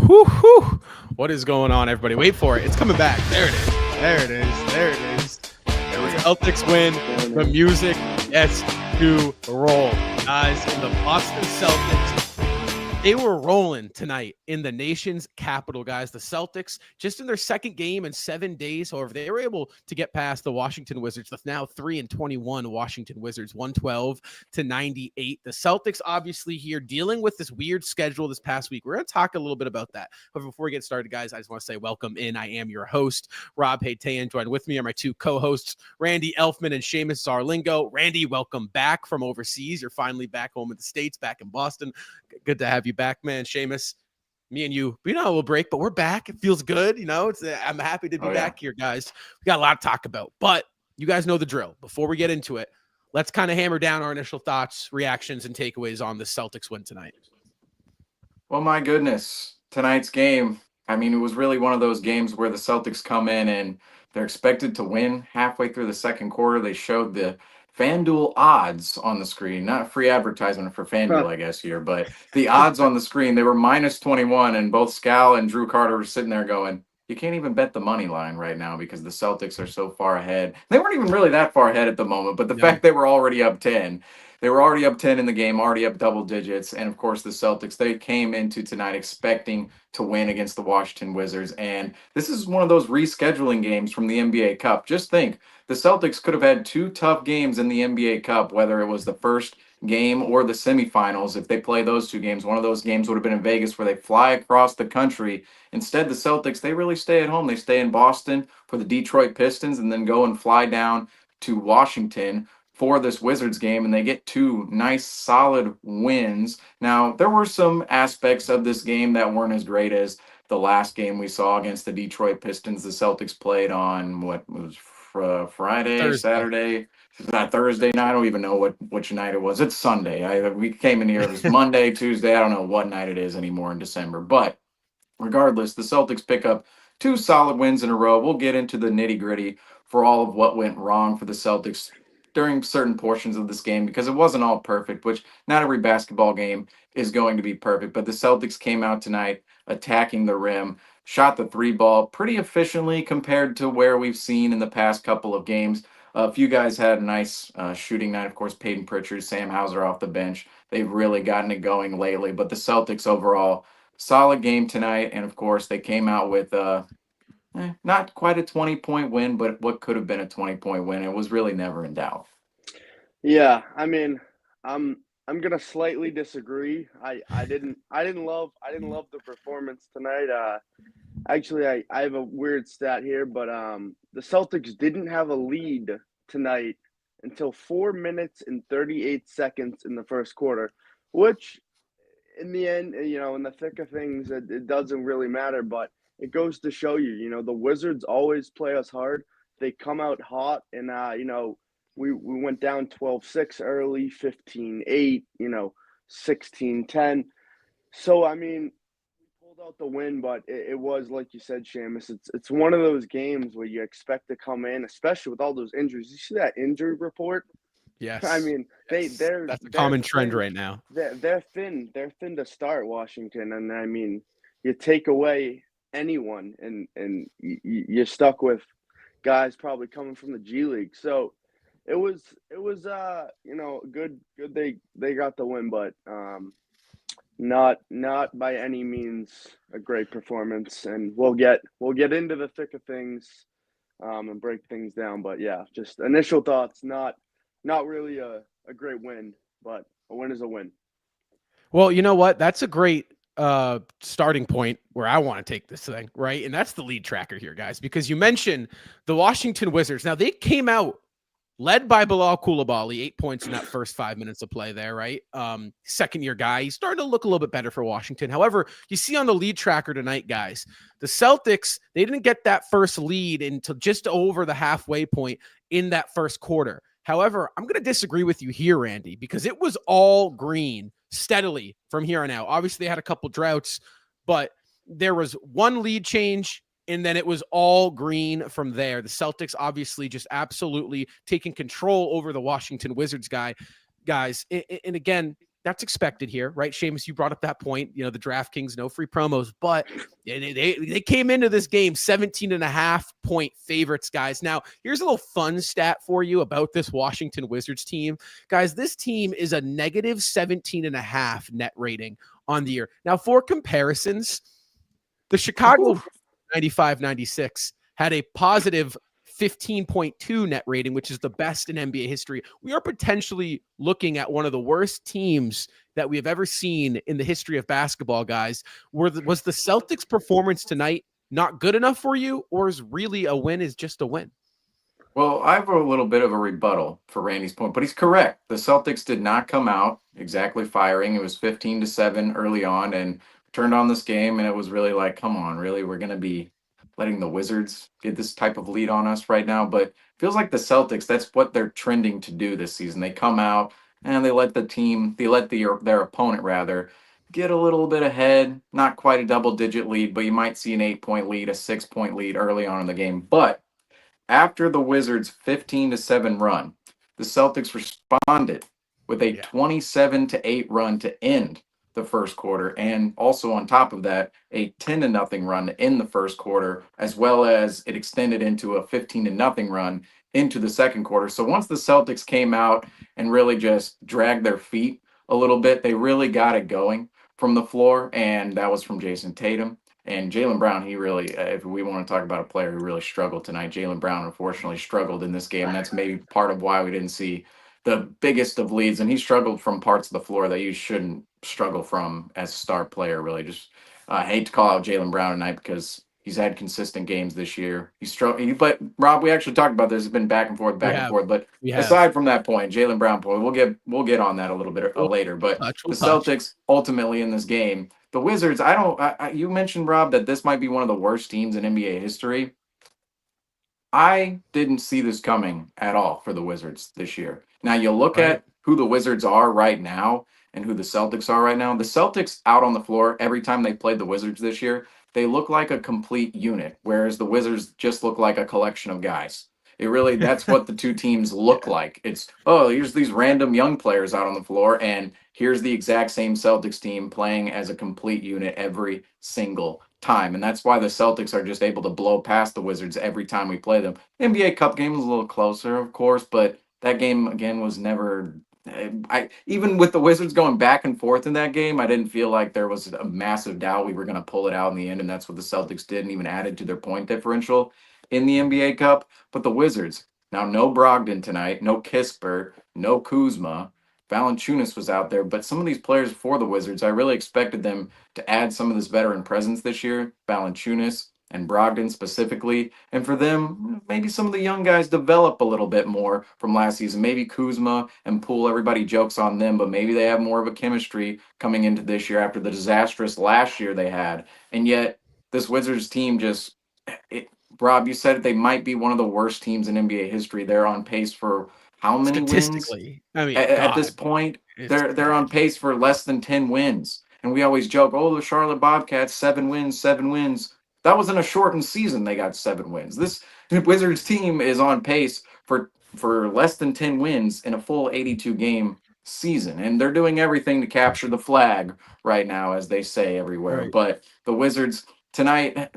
Whoo, whoo. What is going on, everybody? Wait for it. It's coming back. There it is. There it is. There it is. There we go. Celtics win. The music gets to roll. Guys, the Boston Celtics, they were rolling tonight in the nation's capital, guys. The Celtics, just in their second game in 7 days, however, they were able to get past the Washington Wizards, the now 3-21 Washington Wizards, 112-98. The Celtics, obviously, here dealing with this weird schedule this past week. We're going to talk a little bit about that. But before we get started, guys, I just want to say welcome in. I am your host, Rob Haytayan. Joined with me are my two co-hosts, Randy Elfman and Seamus Zarlingo. Randy, welcome back from overseas. You're finally back home in the States, back in Boston. Good to have you back, man. Seamus, me and you, we know a little break, but we're back. It feels good. I'm happy to be back here, guys. We got a lot to talk about, but you guys know the drill. Before we get into it, let's kind of hammer down our initial thoughts, reactions, and takeaways on the Celtics win tonight. Well, my goodness, tonight's game, it was really one of those games where the Celtics come in and they're expected to win halfway through the second quarter. They showed the FanDuel odds on the screen, not free advertisement for FanDuel, I guess, here, but the odds on the screen, they were minus 21, and both Scal and Drew Carter were sitting there going, you can't even bet the money line right now because the Celtics are so far ahead. They weren't even really that far ahead at the moment, but the fact they were already up 10, they were already up 10 in the game, already up double digits. And of course, the Celtics, they came into tonight expecting to win against the Washington Wizards. And this is one of those rescheduling games from the NBA Cup. Just think, the Celtics could have had two tough games in the NBA Cup, whether it was the first game or the semifinals. If they play those two games, one of those games would have been in Vegas where they fly across the country. Instead, the Celtics, they really stay at home. They stay in Boston for the Detroit Pistons and then go and fly down to Washington for this Wizards game, and they get two nice, solid wins. Now, there were some aspects of this game that weren't as great as the last game we saw against the Detroit Pistons. The Celtics played on, what was Friday, Thursday. Saturday? It's not Thursday night. I don't even know which night it was. It's Sunday. We came in here, it was Monday, Tuesday. I don't know what night it is anymore in December. But regardless, the Celtics pick up two solid wins in a row. We'll get into the nitty-gritty for all of what went wrong for the Celtics during certain portions of this game, because it wasn't all perfect, which not every basketball game is going to be perfect. But the Celtics came out tonight attacking the rim, shot the three ball pretty efficiently compared to where we've seen in the past couple of games. A few guys had a nice shooting night. Of course, Peyton Pritchard, Sam Hauser off the bench. They've really gotten it going lately. But the Celtics overall, solid game tonight. And of course, they came out with not quite a 20-point win, but what could have been a 20-point win. It was really never in doubt. Yeah, I'm gonna slightly disagree. I didn't love the performance tonight. Actually, I have a weird stat here, but the Celtics didn't have a lead tonight until 4 minutes and 38 seconds in the first quarter, which in the end, in the thick of things, it doesn't really matter, but it goes to show you, the Wizards always play us hard. They come out hot, and we went down 12-6 early, 15-8, 16-10. So we pulled out the win, but it was, like you said, Seamus, it's one of those games where you expect to come in, especially with all those injuries. You see that injury report? Yes. That's a common trend right now. They're thin to start, Washington, and you take away anyone, and you're stuck with guys probably coming from the G League. So it was good they got the win, but not by any means a great performance, and we'll get into the thick of things and break things down. But yeah, just initial thoughts, not really a great win, but a win is a win. Well, you know what? That's a great starting point where I want to take this thing, right? And that's the lead tracker here, guys, because you mentioned the Washington Wizards. Now, they came out led by Bilal Coulibaly, 8 points in that first 5 minutes of play there, right? Second-year guy. He's starting to look a little bit better for Washington. However, you see on the lead tracker tonight, guys, the Celtics, they didn't get that first lead until just over the halfway point in that first quarter. However, I'm going to disagree with you here, Randy, because it was all green steadily from here on out. Obviously, they had a couple droughts, but there was one lead change, and then it was all green from there. The Celtics obviously just absolutely taking control over the Washington Wizards guys. And again, that's expected here, right? Seamus, you brought up that point, the DraftKings, no free promos, but they came into this game 17.5-point favorites, guys. Now, here's a little fun stat for you about this Washington Wizards team. Guys, this team is a negative 17.5 net rating on the year. Now, for comparisons, the Chicago 95-96 had a positive 15.2 net rating, which is the best in NBA history. We are potentially looking at one of the worst teams that we have ever seen in the history of basketball, guys. Was the Celtics' performance tonight not good enough for you, or is really a win is just a win? Well, I have a little bit of a rebuttal for Randy's point, but he's correct. The Celtics did not come out exactly firing. It was 15-7 early on, and turned on this game, and it was really like, come on, really? We're going to be letting the Wizards get this type of lead on us right now? But it feels like the Celtics, that's what they're trending to do this season. They come out, and they let their opponent, rather, get a little bit ahead. Not quite a double-digit lead, but you might see an 8-point lead, a 6-point lead early on in the game. But after the Wizards' 15-7 run, the Celtics responded with a 27-8 run to end the first quarter, and also on top of that, a 10-0 run to end the first quarter, as well as it extended into a 15-0 run into the second quarter. So once the Celtics came out and really just dragged their feet a little bit, they really got it going from the floor, and that was from Jason Tatum. And Jaylen Brown, he really, if we want to talk about a player who really struggled tonight, Jaylen Brown unfortunately struggled in this game. That's maybe part of why we didn't see the biggest of leads. And he struggled from parts of the floor that you shouldn't struggle from as a star player, really. Just hate to call out Jaylen Brown tonight because he's had consistent games this year. But Rob, we actually talked about this. It's been back and forth. But aside from that point, Jaylen Brown point, we'll get on that a little bit later. But the Celtics ultimately in this game, the Wizards, you mentioned, Rob, that this might be one of the worst teams in NBA history. I didn't see this coming at all for the Wizards this year. Now, you look at who the Wizards are right now and who the Celtics are right now. The Celtics out on the floor, every time they played the Wizards this year, they look like a complete unit, whereas the Wizards just look like a collection of guys. That's what the two teams look like. It's, here's these random young players out on the floor, and here's the exact same Celtics team playing as a complete unit every single time. And that's why the Celtics are just able to blow past the Wizards every time we play them. The NBA Cup game was a little closer, of course, but that game, again, was never... even with the Wizards going back and forth in that game, I didn't feel like there was a massive doubt we were going to pull it out in the end, and that's what the Celtics did, and even added to their point differential in the NBA Cup. But the Wizards, now no Brogdon tonight, no Kispert, no Kuzma. Valanciunas was out there, but some of these players for the Wizards, I really expected them to add some of this veteran presence this year. Valanciunas and Brogdon specifically, and for them, maybe some of the young guys develop a little bit more from last season. Maybe Kuzma and Poole, everybody jokes on them, but maybe they have more of a chemistry coming into this year after the disastrous last year they had. And yet, this Wizards team just... Rob, you said they might be one of the worst teams in NBA history. They're on pace for how many wins? Statistically, I mean, at this point, they're on pace for less than 10 wins. And we always joke, the Charlotte Bobcats, 7 wins. That wasn't a shortened season. They got 7 wins. This Wizards team is on pace for less than 10 wins in a full 82 game season. And they're doing everything to capture the flag right now, as they say everywhere. Right. But the Wizards tonight,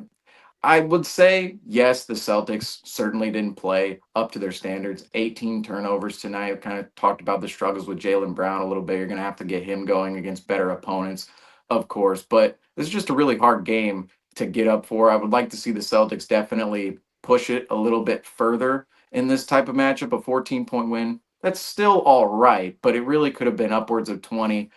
I would say, yes, the Celtics certainly didn't play up to their standards. 18 turnovers tonight. Kind of talked about the struggles with Jaylen Brown a little bit. You're going to have to get him going against better opponents, of course. But this is just a really hard game to get up for. I would like to see the Celtics definitely push it a little bit further in this type of matchup. A 14-point win, that's still all right, but it really could have been upwards of 20,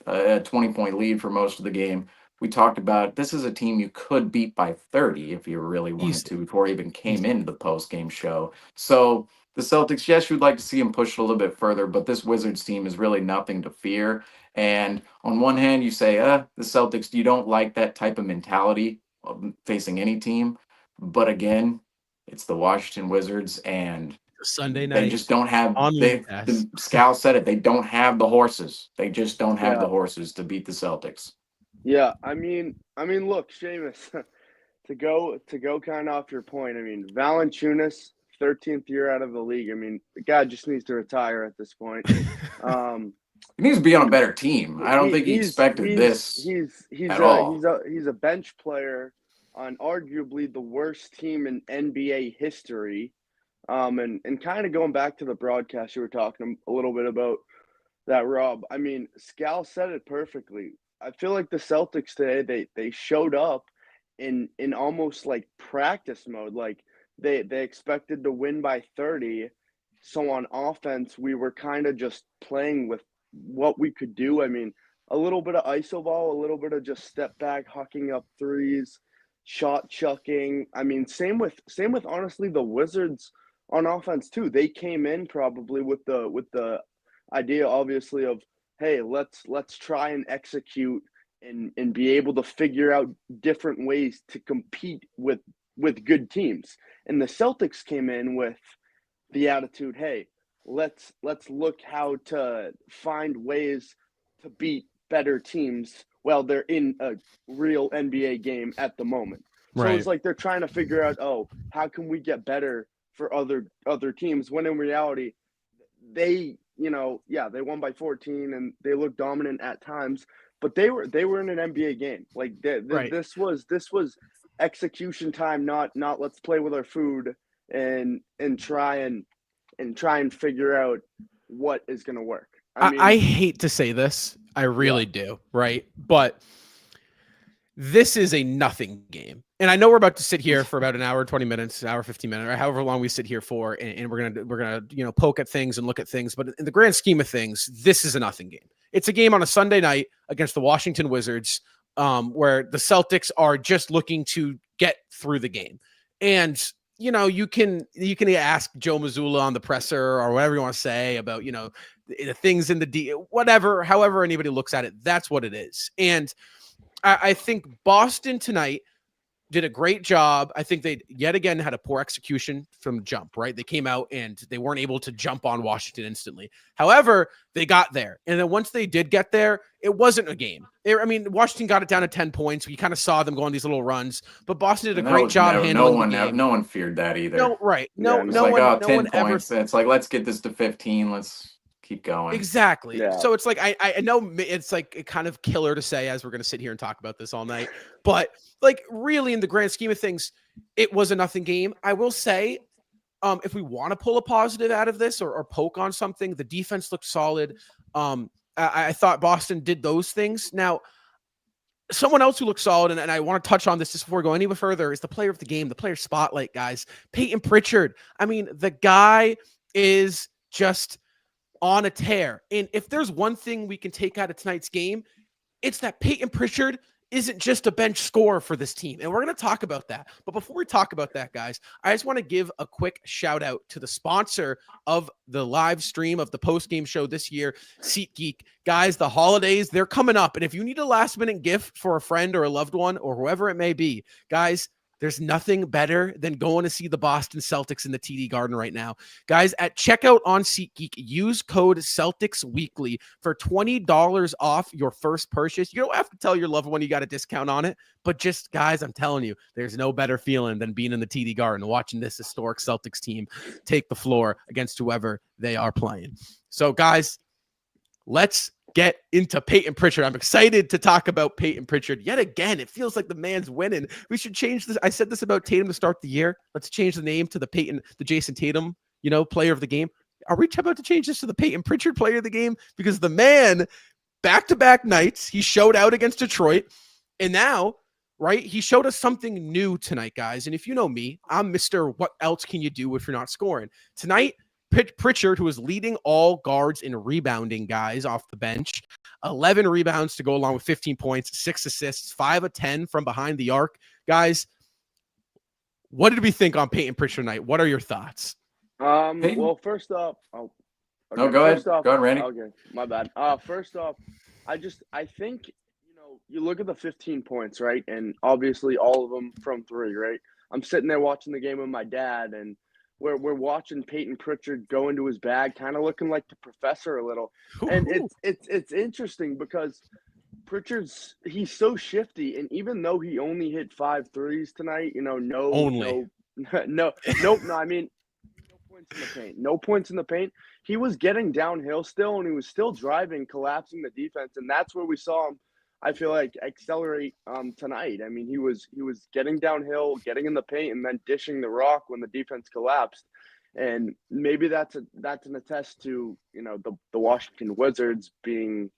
a 20-point lead for most of the game. We talked about this is a team you could beat by 30 if you really wanted to before it even came into the post-game show. So the Celtics, yes, you'd like to see them push it a little bit further, but this Wizards team is really nothing to fear. And on one hand, you say, the Celtics, you don't like that type of mentality facing any team. But again, it's the Washington Wizards, and Sunday night. They just don't have the Scal said it. They don't have the horses. They just don't have the horses to beat the Celtics. Yeah, I mean, look, Seamus, to go kind of off your point. I mean, Valanciunas, 13th year out of the league. I mean, the guy just needs to retire at this point. He needs to be on a better team. I don't think he expected this he's at all. He's a bench player on arguably the worst team in NBA history. And kind of going back to the broadcast you were talking a little bit about that, Rob. I mean, Scal said it perfectly. I feel like the Celtics today, they showed up in almost like practice mode. Like they expected to win by 30. So on offense, we were kind of just playing with what we could do. I mean, a little bit of iso ball, a little bit of just step back, hucking up threes, shot chucking. I mean, same with honestly the Wizards on offense too. They came in probably with the idea obviously of, hey, let's try and execute and be able to figure out different ways to compete with good teams. And the Celtics came in with the attitude, hey, let's look how to find ways to beat better teams while they're in a real NBA game at the moment. So Right. it's like they're trying to figure out, oh, how can we get better for other teams, when in reality they, they won by 14 and they looked dominant at times, but they were in an NBA game. Like Right. this was execution time, not let's play with our food and try and figure out what is going to work. I hate to say this. I really do. Right. But this is a nothing game. And I know we're about to sit here for about an hour, 20 minutes, an hour, 15 minutes, or however long we sit here for. And we're going to, poke at things and look at things. But in the grand scheme of things, this is a nothing game. It's a game on a Sunday night against the Washington Wizards, where the Celtics are just looking to get through the game. And, you can ask Joe Mazzulla on the presser or whatever you want to say about, the things in the whatever, however anybody looks at it, that's what it is. And I think Boston tonight did a great job. I think they yet again had a poor execution from jump, right? They came out and they weren't able to jump on Washington instantly. However, they got there. And then once they did get there, it wasn't a game. Washington got it down to 10 points. We kind of saw them go on these little runs, but Boston did a great job handling the game. No one feared that either. No, right. No, it's no like, one, 10 points. It's like, let's get this to 15. Let's keep going. Exactly. Yeah. So it's like, I know it's like a kind of killer to say as we're going to sit here and talk about this all night, but like really in the grand scheme of things, it was a nothing game. I will say, if we want to pull a positive out of this or poke on something, the defense looked solid. I thought Boston did those things. Now, someone else who looks solid, and I want to touch on this just before we go any further, is the player of the game, the player spotlight, guys. Peyton Pritchard. I mean, the guy is just on a tear. And if there's one thing we can take out of tonight's game, it's that Peyton Pritchard isn't just a bench scorer for this team. And we're going to talk about that. But before we talk about that, guys, I just want to give a quick shout out to the sponsor of the live stream of the post-game show this year, SeatGeek. Guys, the holidays, they're coming up. And if you need a last-minute gift for a friend or a loved one or whoever it may be, guys, there's nothing better than going to see the Boston Celtics in the TD Garden right now. Guys, at checkout on SeatGeek, use code CelticsWeekly for $20 off your first purchase. You don't have to tell your loved one you got a discount on it, but just, guys, I'm telling you, there's no better feeling than being in the TD Garden, watching this historic Celtics team take the floor against whoever they are playing. So, guys, let's get into Peyton Pritchard. I'm excited to talk about Peyton Pritchard yet again. It feels like the man's winning. We should change this. I said this about Tatum to start the year. Let's change the name to the Jason Tatum, player of the game. Are we about to change this to the Peyton Pritchard player of the game? Because the man, back-to-back nights, he showed out against Detroit. And now, right, he showed us something new tonight, guys. And if you know me, I'm Mr. What else can you do if you're not scoring? Tonight, Pritchard, who is leading all guards in rebounding, guys, off the bench. 11 rebounds to go along with 15 points, 6 assists, 5 of 10 from behind the arc. Guys, what did we think on Peyton Pritchard tonight? What are your thoughts? Well, first off, go ahead. Go ahead, Randy. Okay, my bad. First off, I think, you look at the 15 points, right? And obviously all of them from 3, right? I'm sitting there watching the game with my dad, and we're watching Peyton Pritchard go into his bag, kind of looking like the professor a little. And it's interesting because he's so shifty, and even though he only hit 5 threes tonight, no points points in the paint. No points in the paint. He was getting downhill still, and he was still driving, collapsing the defense, and that's where we saw him. I feel like accelerate tonight. I mean, he was getting downhill, getting in the paint, and then dishing the rock when the defense collapsed. And maybe that's an attest to the Washington Wizards being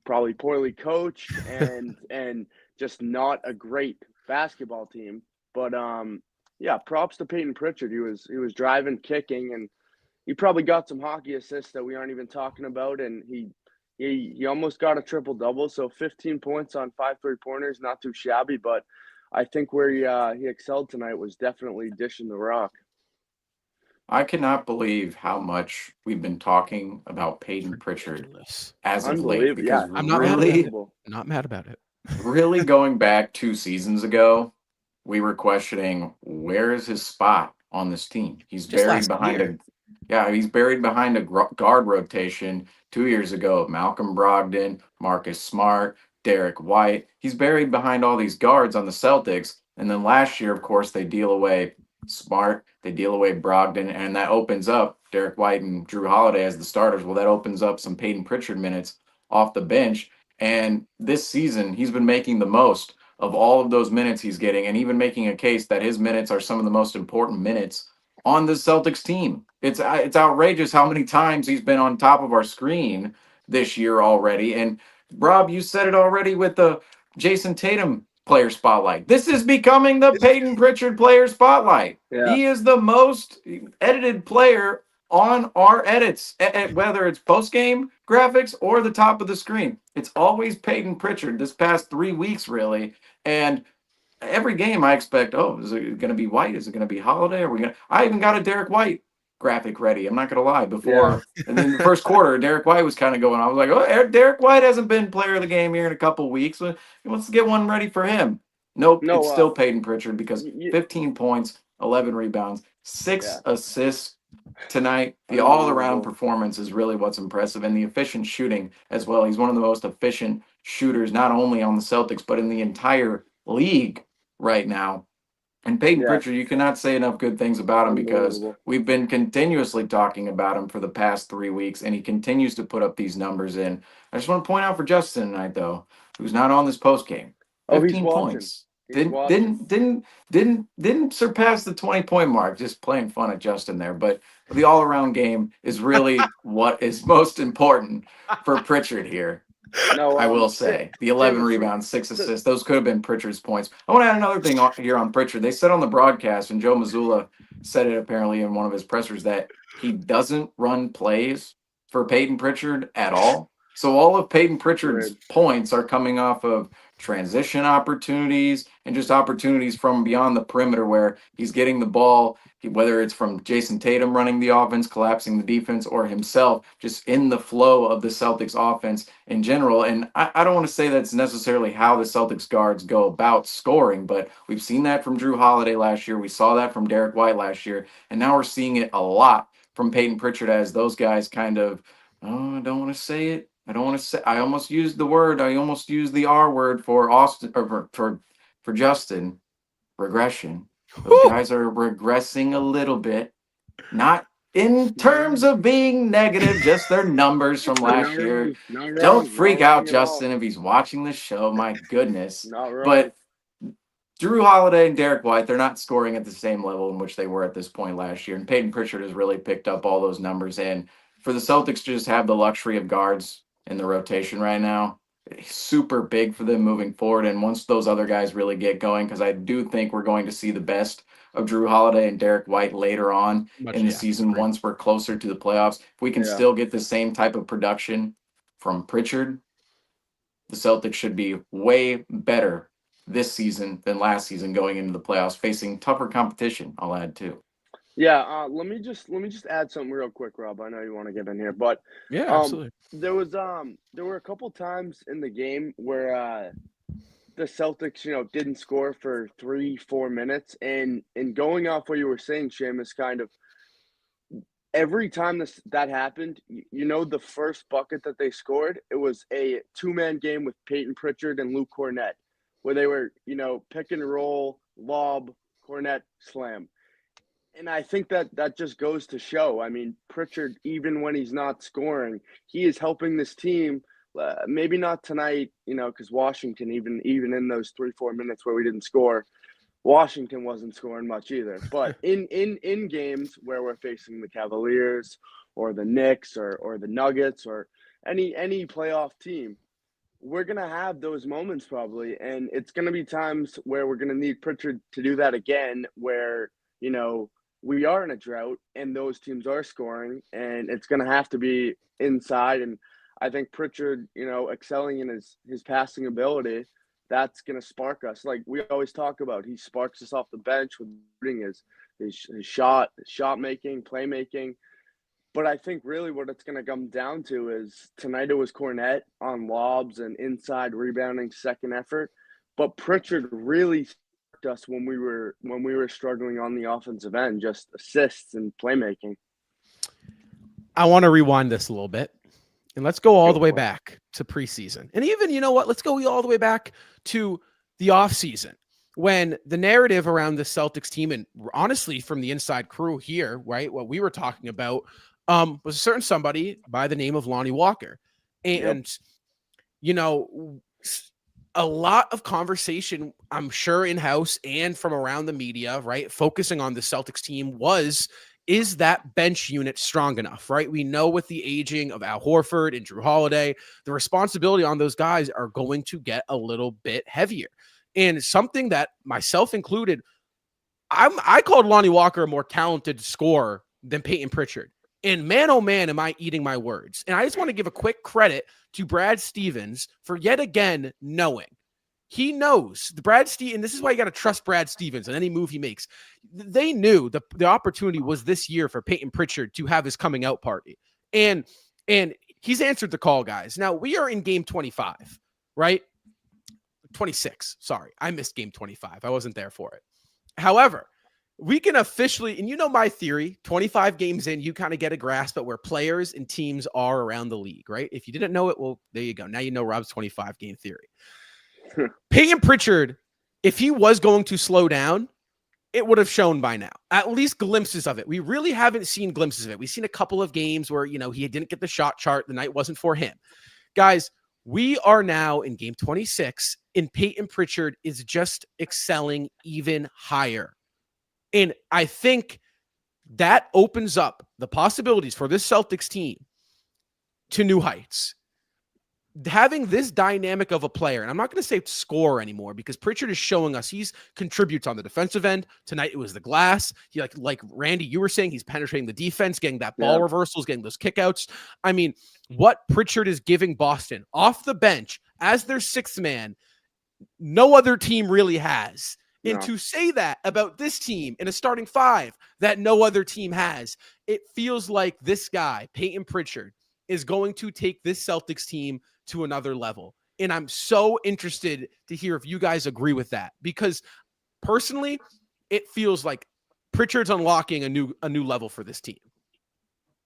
probably poorly coached and just not a great basketball team. But yeah, props to Peyton Pritchard. He was driving, kicking, and he probably got some hockey assists that we aren't even talking about. And he almost got a triple double. So 15 points on 5 3-pointers, not too shabby. But I think where he excelled tonight was definitely dishing the rock. I cannot believe how much we've been talking about Peyton Pritchard as of late. Because Yeah, I'm not not mad about it. Really going back 2 seasons ago, we were questioning where is his spot on this team. He's Just buried last behind year. he's buried behind a guard rotation 2 years ago. Malcolm Brogdon, Marcus Smart, Derek White. He's buried behind all these guards on the Celtics. And then last year, of course, they deal away Smart, they deal away Brogdon, and that opens up Derek White and Drew Holiday as the starters. Well, that opens up some Peyton Pritchard minutes off the bench. And this season, he's been making the most of all of those minutes he's getting, and even making a case that his minutes are some of the most important minutes on the Celtics team. It's outrageous how many times he's been on top of our screen this year already. And Rob, you said it already with the Jason Tatum player spotlight. This is becoming the Peyton Pritchard player spotlight. Yeah. He is the most edited player on our edits, whether it's post-game graphics or the top of the screen. It's always Peyton Pritchard this past 3 weeks, really. And every game I expect, is it going to be White? Is it going to be Holiday? I even got a Derek White graphic ready. I'm not going to lie. Before, and then the first quarter, Derek White was kind of going. I was like, Derek White hasn't been player of the game here in a couple weeks. Let's get one ready for him. Nope, it's still Peyton Pritchard because 15 points, 11 rebounds, 6 assists tonight. The all-around performance is really what's impressive, and the efficient shooting as well. He's one of the most efficient shooters, not only on the Celtics, but in the entire league right now. And Peyton Pritchard, you cannot say enough good things about him because we've been continuously talking about him for the past 3 weeks, and he continues to put up these numbers in. I just want to point out for Justin tonight, though, who's not on this post game. 15 points. Didn't surpass the 20-point mark. Just playing fun at Justin there, but the all-around game is really what is most important for Pritchard here. No, I will say the 11 rebounds, 6 assists. Those could have been Pritchard's points. I want to add another thing here on Pritchard. They said on the broadcast, and Joe Mazzulla said it apparently in one of his pressers, that he doesn't run plays for Peyton Pritchard at all. So all of Peyton Pritchard's points are coming off of transition opportunities and just opportunities from beyond the perimeter where he's getting the ball, whether it's from Jason Tatum running the offense, collapsing the defense, or himself just in the flow of the Celtics offense in general. And I don't want to say that's necessarily how the Celtics guards go about scoring, but we've seen that from Drew Holiday last year. We saw that from Derek White last year. And now we're seeing it a lot from Peyton Pritchard as those guys kind of, I don't want to say it. I almost used the word. I almost used the R word for Austin or for Justin. Regression. Those guys are regressing a little bit. Not in terms of being negative, just their numbers from last year. Don't freak out, Justin, if he's watching the show. My goodness. But Drew Holiday and Derek White, they're not scoring at the same level in which they were at this point last year. And Peyton Pritchard has really picked up all those numbers. And for the Celtics to just have the luxury of guards in the rotation right now, super big for them moving forward. And once those other guys really get going, because I do think we're going to see the best of Drew Holiday and Derek White later on in the season once we're closer to the playoffs. If we can still get the same type of production from Pritchard, the Celtics should be way better this season than last season going into the playoffs, facing tougher competition, I'll add too. Yeah, let me just add something real quick, Rob. I know you want to get in here, but absolutely. There were a couple times in the game where the Celtics, didn't score for 3-4 minutes, and going off what you were saying, Seamus, kind of every time that happened, the first bucket that they scored, it was a 2-man game with Peyton Pritchard and Luke Cornett, where they were, pick and roll, lob, Cornett, slam. And I think that just goes to show. I mean, Pritchard, even when he's not scoring, he is helping this team. Maybe not tonight, because Washington, even in those 3-4 minutes where we didn't score, Washington wasn't scoring much either. But in games where we're facing the Cavaliers or the Knicks or the Nuggets or any playoff team, we're going to have those moments probably. And it's going to be times where we're going to need Pritchard to do that again, where, we are in a drought and those teams are scoring, and it's going to have to be inside. And I think Pritchard, excelling in his passing ability, that's going to spark us. Like we always talk about, he sparks us off the bench with his shot making, playmaking. But I think really what it's going to come down to is tonight it was Cornette on lobs and inside rebounding second effort, but Pritchard really sparked us when we were struggling on the offensive end, just assists and playmaking. I want to rewind this a little bit, and let's go all the way back to preseason. And even, let's go all the way back to the offseason, when the narrative around the Celtics team, and honestly from the inside crew here, right, what we were talking about was a certain somebody by the name of Lonnie Walker. And, a lot of conversation, I'm sure in-house and from around the media, right, focusing on the Celtics team is that bench unit strong enough, right? We know with the aging of Al Horford and Drew Holiday, the responsibility on those guys are going to get a little bit heavier. And something that myself included, I called Lonnie Walker a more talented scorer than Peyton Pritchard. And man, oh man, am I eating my words. And I just want to give a quick credit to Brad Stevens for yet again knowing. He knows the Brad Stevens, and this is why you got to trust Brad Stevens in any move he makes. They knew the opportunity was this year for Peyton Pritchard to have his coming out party. And he's answered the call, guys. Now we are in game 25, right? 26. Sorry, I missed game 25. I wasn't there for it. However, we can officially, and my theory, 25 games in, you kind of get a grasp at where players and teams are around the league, right? If you didn't know it, well, there you go. Now you know Rob's 25 game theory. Peyton Pritchard, if he was going to slow down, it would have shown by now, at least glimpses of it. We really haven't seen glimpses of it. We've seen a couple of games where, he didn't get the shot chart. The night wasn't for him. Guys, we are now in game 26, and Peyton Pritchard is just excelling even higher. And I think that opens up the possibilities for this Celtics team to new heights. Having this dynamic of a player, and I'm not going to say score anymore because Pritchard is showing us he contributes on the defensive end. Tonight it was the glass. He like Randy, you were saying, he's penetrating the defense, getting that ball reversals, getting those kickouts. I mean, what Pritchard is giving Boston off the bench as their sixth man, no other team really has. And to say that about this team in a starting five that no other team has, it feels like this guy, Peyton Pritchard, is going to take this Celtics team to another level. And I'm so interested to hear if you guys agree with that, because personally, it feels like Pritchard's unlocking a new level for this team.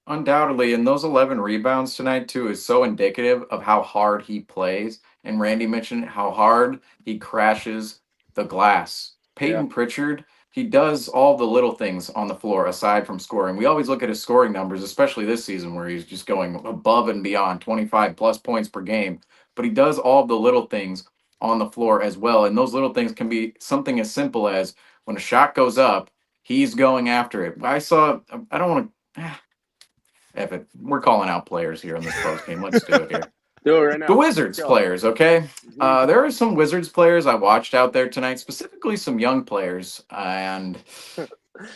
Undoubtedly, and those 11 rebounds tonight too is so indicative of how hard he plays. And Randy mentioned how hard he crashes the glass. Peyton Pritchard, he does all the little things on the floor aside from scoring. We always look at his scoring numbers, especially this season where he's just going above and beyond 25 plus points per game. But he does all the little things on the floor as well. And those little things can be something as simple as when a shot goes up, he's going after it. I don't want to, we're calling out players here in this post game. Let's do it here. Do it right now. The Wizards players, okay? There are some Wizards players I watched out there tonight, specifically some young players, and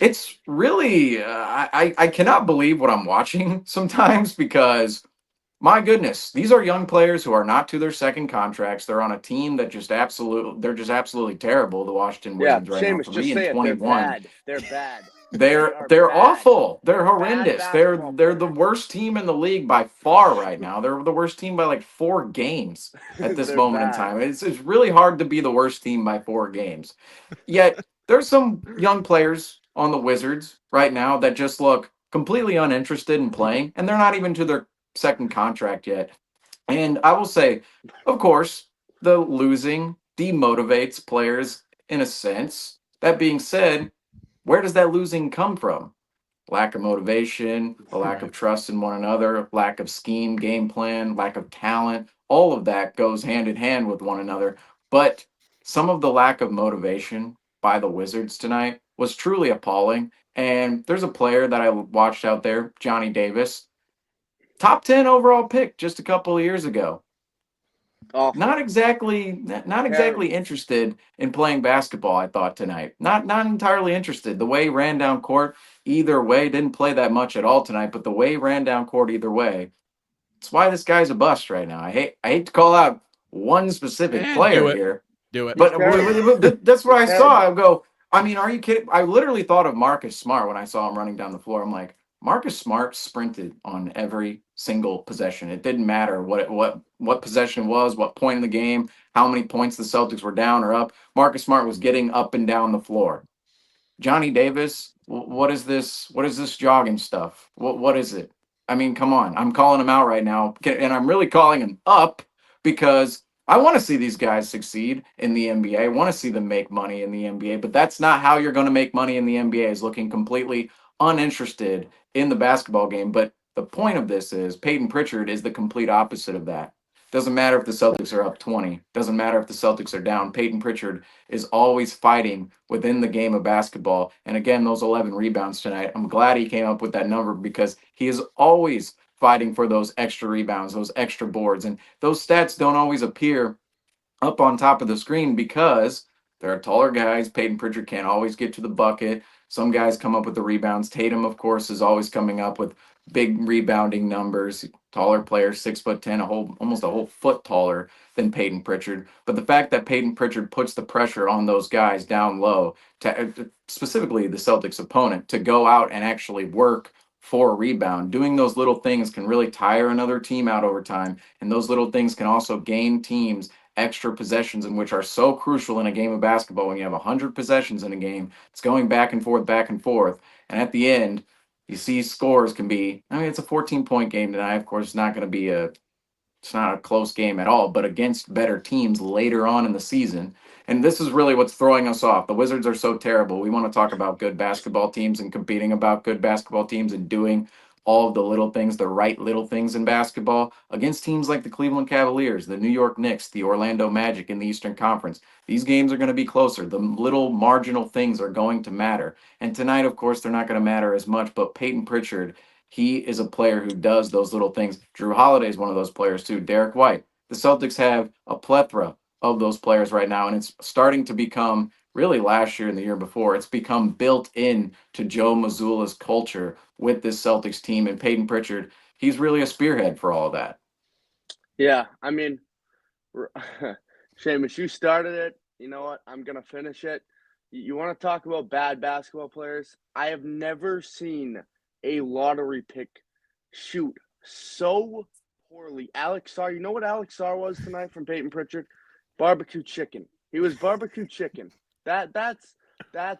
it's really I cannot believe what I'm watching sometimes, because my goodness, these are young players who are not to their second contracts. They're on a team that they're just absolutely terrible. The Washington Wizards right now, Seamus, 3-21. They're bad. They're awful. They're horrendous. They're the worst team in the league by far right now. They're the worst team by like 4 games at this moment in time. It's really hard to be the worst team by 4 games. Yet there's some young players on the Wizards right now that just look completely uninterested in playing, and they're not even to their second contract yet. And I will say, of course, the losing demotivates players in a sense. That being said, Where does that losing come from? Lack of motivation, a lack of trust in one another, lack of scheme, game plan, lack of talent. All of that goes hand in hand with one another. But some of the lack of motivation by the Wizards tonight was truly appalling. And there's a player that I watched out there, Johnny Davis, top 10 overall pick just a couple of years ago. Awful. Not exactly Terrible. interested in playing basketball, I thought tonight. Not entirely interested. The way he ran down court either way, didn't play that much at all tonight, but the way he ran down court either way, it's why this guy's a bust right now. I hate to call out one specific player Do it. here, Do it. He's but terrible. that's what He's I saw. terrible. I go, I mean, are you kidding? I literally thought of Marcus Smart when I saw him running down the floor. I'm like, Marcus Smart sprinted on every single possession. It didn't matter what possession it was, what point in the game, how many points the Celtics were down or up. Marcus Smart was getting up and down the floor. Johnny Davis, what is this? What is this jogging stuff? What is it? I mean, come on. I'm calling him out right now, and I'm really calling him up because I want to see these guys succeed in the NBA. I want to see them make money in the NBA, but that's not how you're going to make money in the NBA, is looking completely uninterested in the basketball game. But the point of this is Peyton Pritchard is the complete opposite of that. Doesn't matter if the Celtics are up 20. Doesn't matter if the Celtics are down. Peyton Pritchard is always fighting within the game of basketball. And again, those 11 rebounds tonight, I'm glad he came up with that number because he is always fighting for those extra rebounds, those extra boards. And those stats don't always appear up on top of the screen because there are taller guys. Peyton Pritchard can't always get to the bucket. Some guys come up with the rebounds. Tatum, of course, is always coming up with big rebounding numbers. Taller player, 6'10", almost a whole foot taller than Peyton Pritchard. But the fact that Peyton Pritchard puts the pressure on those guys down low, to specifically the Celtics opponent, to go out and actually work for a rebound, doing those little things can really tire another team out over time. And those little things can also gain teams extra possessions, in which are so crucial in a game of basketball. When you have 100 possessions in a game, it's going back and forth, and at the end you see scores can be, I mean, it's a 14-point game tonight. Of course, it's not going to be it's not a close game at all, but against better teams later on in the season. And this is really what's throwing us off. The Wizards are so terrible. We want to talk about good basketball teams and competing about good basketball teams and doing all of the little things, the right little things in basketball against teams like the Cleveland Cavaliers, the New York Knicks, the Orlando Magic in the Eastern Conference. These games are going to be closer. The little marginal things are going to matter. And tonight, of course, they're not going to matter as much, but Peyton Pritchard, he is a player who does those little things. Drew Holiday is one of those players too. Derek White. The Celtics have a plethora of those players right now, and it's starting to become, really last year and the year before, it's become built in to Joe Mazzulla's culture with this Celtics team. And Peyton Pritchard, he's really a spearhead for all of that. Yeah, I mean, Seamus, you started it. You know what? I'm going to finish it. You want to talk about bad basketball players? I have never seen a lottery pick shoot so poorly. Alex Sarr, you know what Alex Sarr was tonight from Peyton Pritchard? Barbecue chicken. He was barbecue chicken. That's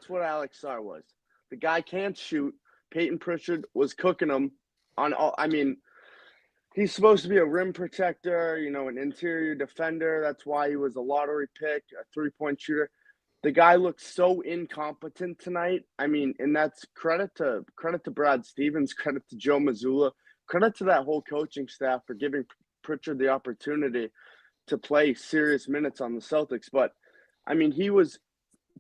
what Alex Sarr was. The guy can't shoot. Peyton Pritchard was cooking him on all. I mean, he's supposed to be a rim protector, you know, an interior defender. That's why he was a lottery pick, a three-point shooter. The guy looked so incompetent tonight. I mean, and that's credit to Brad Stevens, credit to Joe Mazzulla, credit to that whole coaching staff for giving Pritchard the opportunity to play serious minutes on the Celtics. But I mean,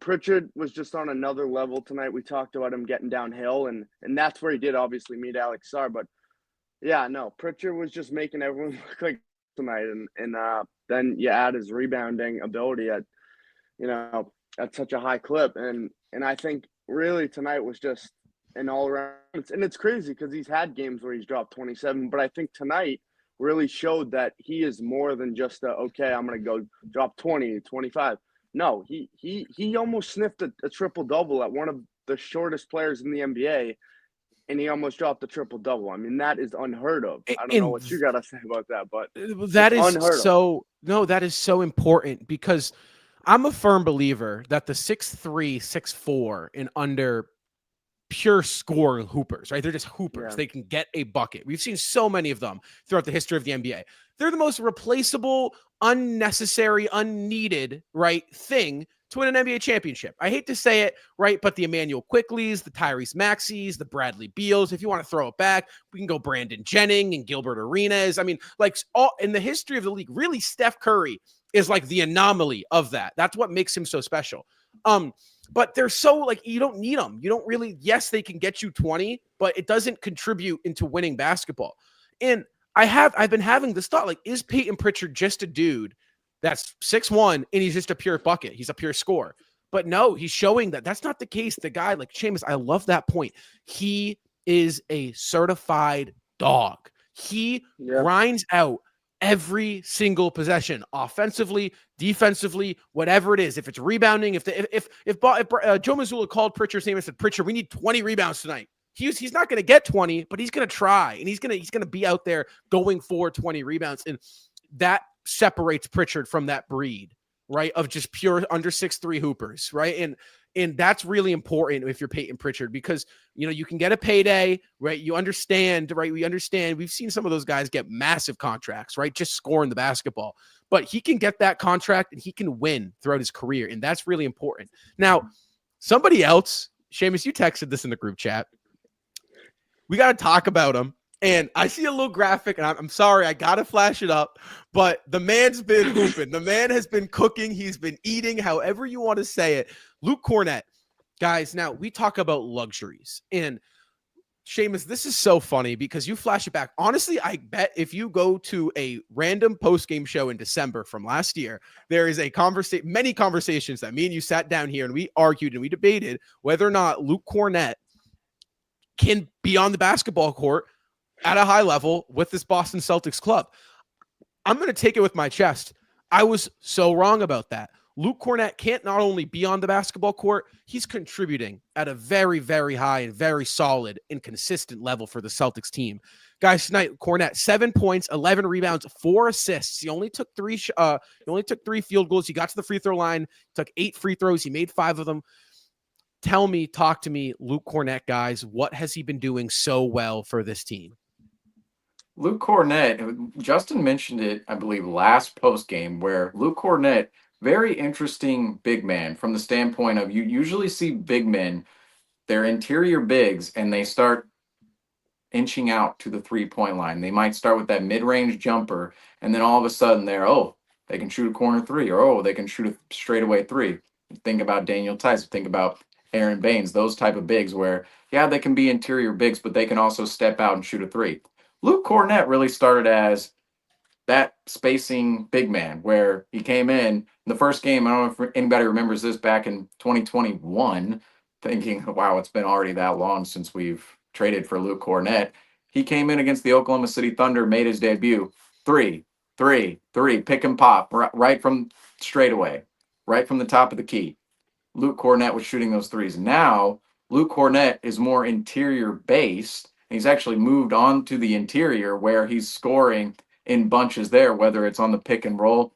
Pritchard was just on another level tonight. We talked about him getting downhill, and that's where he did obviously meet Alex Sarr. But yeah, no, Pritchard was just making everyone look like tonight, and then you add his rebounding ability at such a high clip, and I think really tonight was just an all around. And it's crazy because he's had games where he's dropped 27, but I think tonight really showed that he is more than just okay, I'm gonna go drop 20, 25. No, he almost sniffed a triple-double at one of the shortest players in the NBA, and he almost dropped a triple-double. I mean, that is unheard of. I don't know what you got to say about that, but that is so – no, that is so important because I'm a firm believer that the 6'3", 6'4", and under pure scoring hoopers, right? They're just hoopers. Yeah. They can get a bucket. We've seen so many of them throughout the history of the NBA. They're the most replaceable, unnecessary, unneeded, right, thing to win an NBA championship. I hate to say it, right? But the Emmanuel Quickleys, the Tyrese Maxeys, the Bradley Beals, if you want to throw it back, we can go Brandon Jennings and Gilbert Arenas. I mean, like all in the history of the league, really Steph Curry is like the anomaly of that. That's what makes him so special. But they're so like, you don't need them. You don't really, yes, they can get you 20, but it doesn't contribute into winning basketball. And I've been having this thought, like, is Peyton Pritchard just a dude that's 6'1" and he's just a pure bucket? He's a pure scorer. But no, he's showing that that's not the case. The guy, like Seamus, I love that point. He is a certified dog. He grinds out every single possession, offensively, defensively, whatever it is. If it's rebounding, if Joe Mazzulla called Pritchard's name and said, "Pritchard, we need 20 rebounds tonight," he's not going to get 20, but he's going to try, and he's going to be out there going for 20 rebounds, and that separates Pritchard from that breed, right, of just pure under 6'3" hoopers, right? And that's really important if you're Peyton Pritchard, because, you know, you can get a payday, right? You understand, right? We understand. We've seen some of those guys get massive contracts, right? Just scoring the basketball. But he can get that contract and he can win throughout his career. And that's really important. Now, somebody else, Seamus, you texted this in the group chat. We got to talk about him. And I see a little graphic, and I'm sorry, I got to flash it up, but the man's been hooping. The man has been cooking. He's been eating, however you want to say it. Luke Cornett. Guys, now we talk about luxuries. And Seamus, this is so funny because you flash it back. Honestly, I bet if you go to a random post-game show in December from last year, there is many conversations that me and you sat down here and we argued and we debated whether or not Luke Cornett can be on the basketball court at a high level with this Boston Celtics club. I'm going to take it with my chest. I was so wrong about that. Luke Cornett can't not only be on the basketball court, he's contributing at a very, very high and very solid and consistent level for the Celtics team. Guys, tonight, Cornett, 7 points, 11 rebounds, 4 assists. He only took 3 field goals. He got to the free throw line, took 8 free throws. He made 5 of them. Talk to me, Luke Cornett, guys. What has he been doing so well for this team? Luke Cornett, Justin mentioned it, I believe, last post game, where Luke Cornett, very interesting big man from the standpoint of, you usually see big men, they're interior bigs, and they start inching out to the 3-point line. They might start with that mid-range jumper, and then all of a sudden they can shoot a corner 3, or they can shoot a straightaway 3. Think about Daniel Tice, think about Aaron Baines, those type of bigs where, yeah, they can be interior bigs, but they can also step out and shoot a 3. Luke Cornett really started as that spacing big man, where he came in the first game. I don't know if anybody remembers this, back in 2021, thinking, wow, it's been already that long since we've traded for Luke Cornett. He came in against the Oklahoma City Thunder, made his debut. 3, pick and pop, right from straightaway, right from the top of the key. Luke Cornett was shooting those 3s. Now, Luke Cornett is more interior based. He's actually moved on to the interior where he's scoring in bunches there, whether it's on the pick and roll.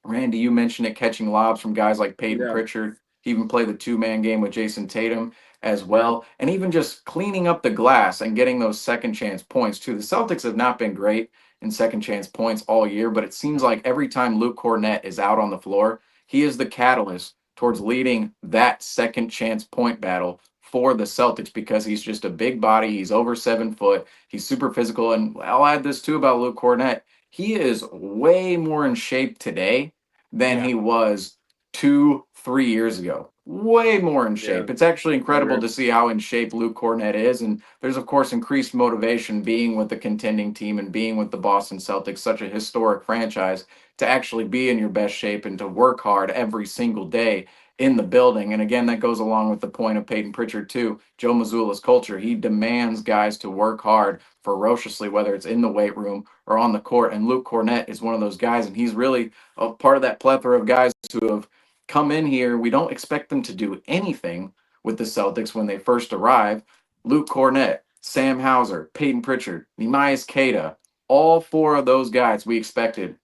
Randy, you mentioned it, catching lobs from guys like Peyton Pritchard. He even played the 2-man game with Jason Tatum as well. And even just cleaning up the glass and getting those second chance points too. The Celtics have not been great in second chance points all year, but it seems like every time Luke Cornett is out on the floor, he is the catalyst towards leading that second chance point battle for the Celtics, because he's just a big body. He's over 7 foot. He's super physical. And I'll add this too about Luke Cornett. He is way more in shape today than he was 2-3 years ago. Way more in shape. Yeah. It's actually incredible to see how in shape Luke Cornett is. And there's, of course, increased motivation being with the contending team and being with the Boston Celtics, such a historic franchise, to actually be in your best shape and to work hard every single day in the building. And again, that goes along with the point of Peyton Pritchard too. Joe Mazzulla's culture, he demands guys to work hard ferociously, whether it's in the weight room or on the court. And Luke Cornett is one of those guys, and he's really a part of that plethora of guys who have come in here. We don't expect them to do anything with the Celtics when they first arrive. Luke Cornett, Sam Hauser, Peyton Pritchard, Neemias Queta, all 4 of those guys we expected,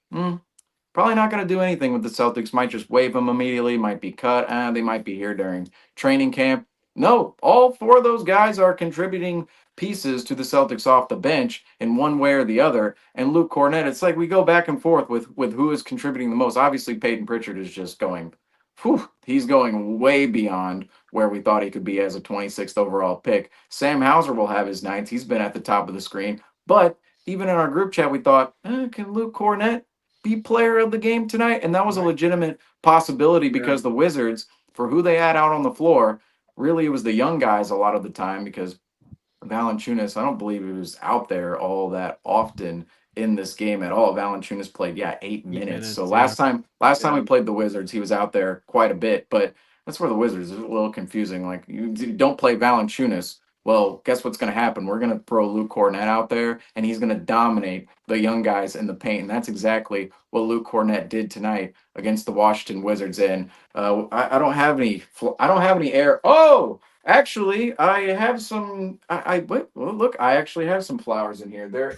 probably not going to do anything with the Celtics. Might just waive them immediately, might be cut. They might be here during training camp. No, all 4 of those guys are contributing pieces to the Celtics off the bench in one way or the other. And Luke Cornett, it's like we go back and forth with who is contributing the most. Obviously, Peyton Pritchard is just going he's going way beyond where we thought he could be as a 26th overall pick. Sam Hauser will have his nights. He's been at the top of the screen. But even in our group chat, we thought, can Luke Cornett be player of the game tonight? And that was a legitimate possibility because the Wizards, for who they had out on the floor, really it was the young guys a lot of the time because Valanciunas, I don't believe he was out there all that often in this game at all. Valanciunas played 8 minutes. So last time we played the Wizards, he was out there quite a bit. But that's where the Wizards is a little confusing. Like you don't play Valanciunas. Well, guess what's going to happen? We're going to throw Luke Cornett out there, and he's going to dominate the young guys in the paint. And that's exactly what Luke Cornett did tonight against the Washington Wizards. And I don't have any air. Oh, actually, I have some. Wait, well, look, I actually have some flowers in here. They're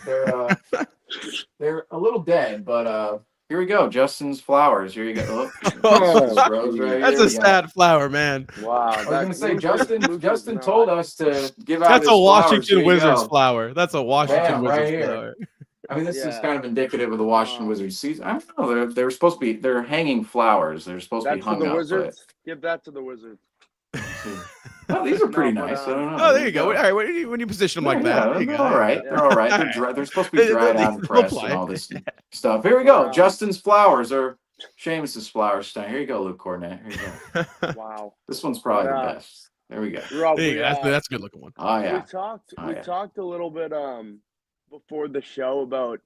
a little dead, but here we go. Justin's flowers. Here you go. That's a sad flower, man. Wow. I was going to say, Justin told us to give out That's his a Washington flowers. Wizards flower. That's a Washington Right Wizards here. flower. I mean, this is kind of indicative of the Washington Wizards season. I don't know. They're supposed to be. They're hanging flowers. They're supposed to be hung the up. Wizards. Give that to the Wizards. Oh, these are pretty nice. I don't know. Oh, there you go. All right, when you position them like that, there you they're go. all right. They're all right. They're supposed to be dried out and pressed and all this stuff. Here we go. Justin's flowers or Seamus's flowers. Here you go, Luke Cornett. Here you go. Wow. This one's probably the best. There we go. Rob, there you go. That's a good looking one. Oh yeah. We talked a little bit before the show about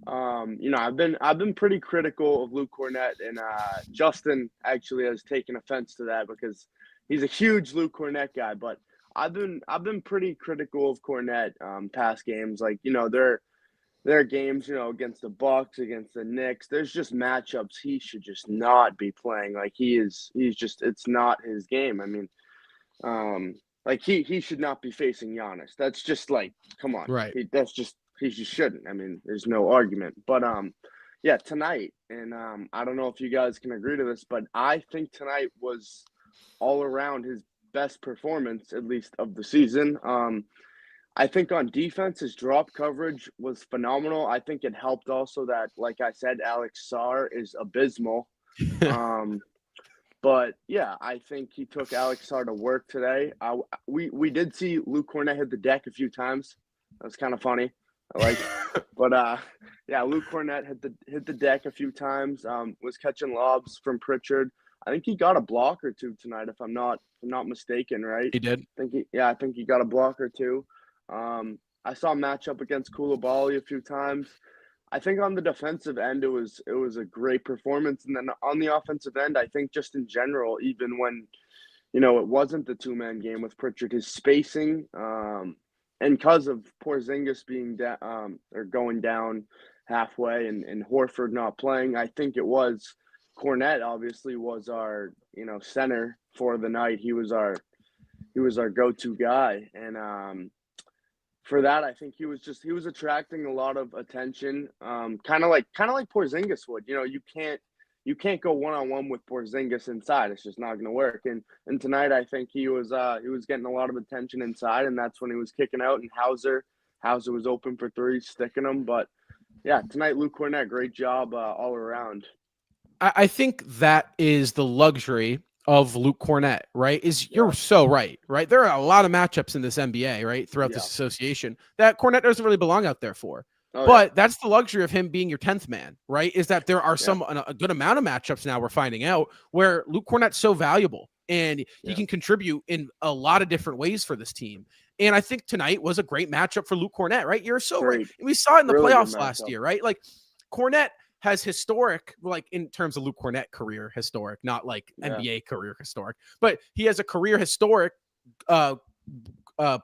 I've been pretty critical of Luke Cornett, and Justin actually has taken offense to that because he's a huge Luke Cornett guy. But I've been pretty critical of Cornett past games. Like there are games against the Bucks, against the Knicks. There's just matchups he should just not be playing. Like he's just it's not his game. I mean, like he should not be facing Giannis. That's just like come on, right? He just shouldn't. I mean, there's no argument. But yeah, tonight, and I don't know if you guys can agree to this, but I think tonight was all around his best performance, at least of the season. I think on defense, his drop coverage was phenomenal. I think it helped also that, like I said, Alex Sarr is abysmal. But yeah, I think he took Alex Sarr to work today. We did see Luke Cornett hit the deck a few times. That was kind of funny. But Luke Cornett hit the deck a few times. Was catching lobs from Pritchard. I think he got a block or two tonight, if I'm not mistaken. Right? He did. I think he got a block or two. I saw a matchup against Koulibaly a few times. I think on the defensive end, it was a great performance, and then on the offensive end, I think just in general, even when it wasn't the 2-man game with Pritchard, his spacing. And because of Porzingis being down or going down halfway and Horford not playing, I think it was Cornett obviously was our center for the night. He was our go-to guy, and for that I think he was attracting a lot of attention. Kind of like Porzingis would. You can't go one-on-one with Porzingis inside. It's just not going to work. And tonight, I think he was getting a lot of attention inside, and that's when he was kicking out. And Hauser was open for three, sticking them. But yeah, tonight, Luke Cornett, great job all around. I think that is the luxury of Luke Cornett, right? You're so right? There are a lot of matchups in this NBA, right, throughout this association that Cornett doesn't really belong out there for. But that's the luxury of him being your 10th man, right? Is that there are a good amount of matchups now we're finding out where Luke Cornett's so valuable and he can contribute in a lot of different ways for this team. And I think tonight was a great matchup for Luke Cornett, right? You're so right. We saw it in the playoffs last year, right? Like Cornett has historic, like in terms of Luke Cornett career historic, not like NBA career historic, but he has a career historic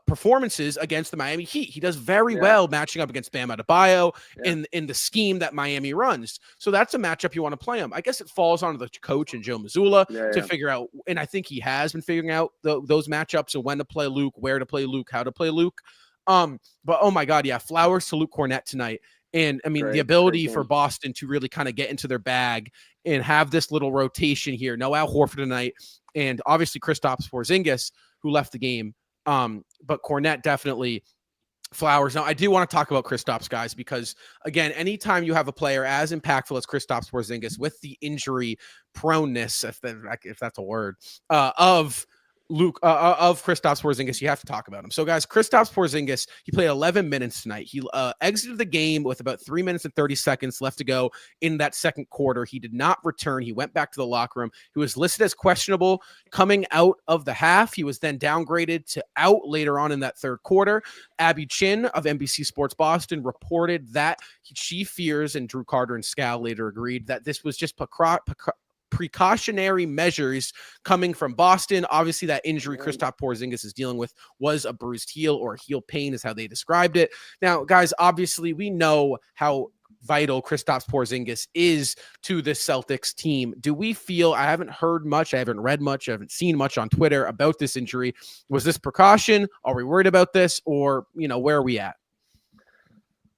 performances against the Miami Heat. He does very well matching up against Bam Adebayo in the scheme that Miami runs. So that's a matchup you want to play him. I guess it falls on the coach and Joe Mazzulla to figure out, and I think he has been figuring out those matchups and when to play Luke, where to play Luke, how to play Luke. But oh my God, flowers to Luke Cornett tonight. And I mean, the ability for Boston to really kind of get into their bag and have this little rotation here. No Al Horford tonight, and obviously Kristaps Porzingis, who left the game. But Cornett definitely Flowers. Now, I do want to talk about Kristaps, guys, because again, anytime you have a player as impactful as Kristaps Porzingis with the injury proneness, if that's a word, of Kristaps Porzingis, you have to talk about him. So, guys, Kristaps Porzingis, he played 11 minutes tonight. He exited the game with about 3 minutes and 30 seconds left to go in that second quarter. He did not return. He went back to the locker room. He was listed as questionable coming out of the half. He was then downgraded to out later on in that third quarter. Abby Chin of NBC Sports Boston reported that she fears, and Drew Carter and Scal later agreed, that this was just precautionary measures coming from Boston. Obviously, that injury Kristaps Porzingis is dealing with was a bruised heel, or heel pain is how they described it. Now, guys, obviously, we know how vital Kristaps Porzingis is to this Celtics team. Do we feel, I haven't heard much, I haven't read much, I haven't seen much on Twitter about this injury. Was this precaution? Are we worried about this? Or, where are we at?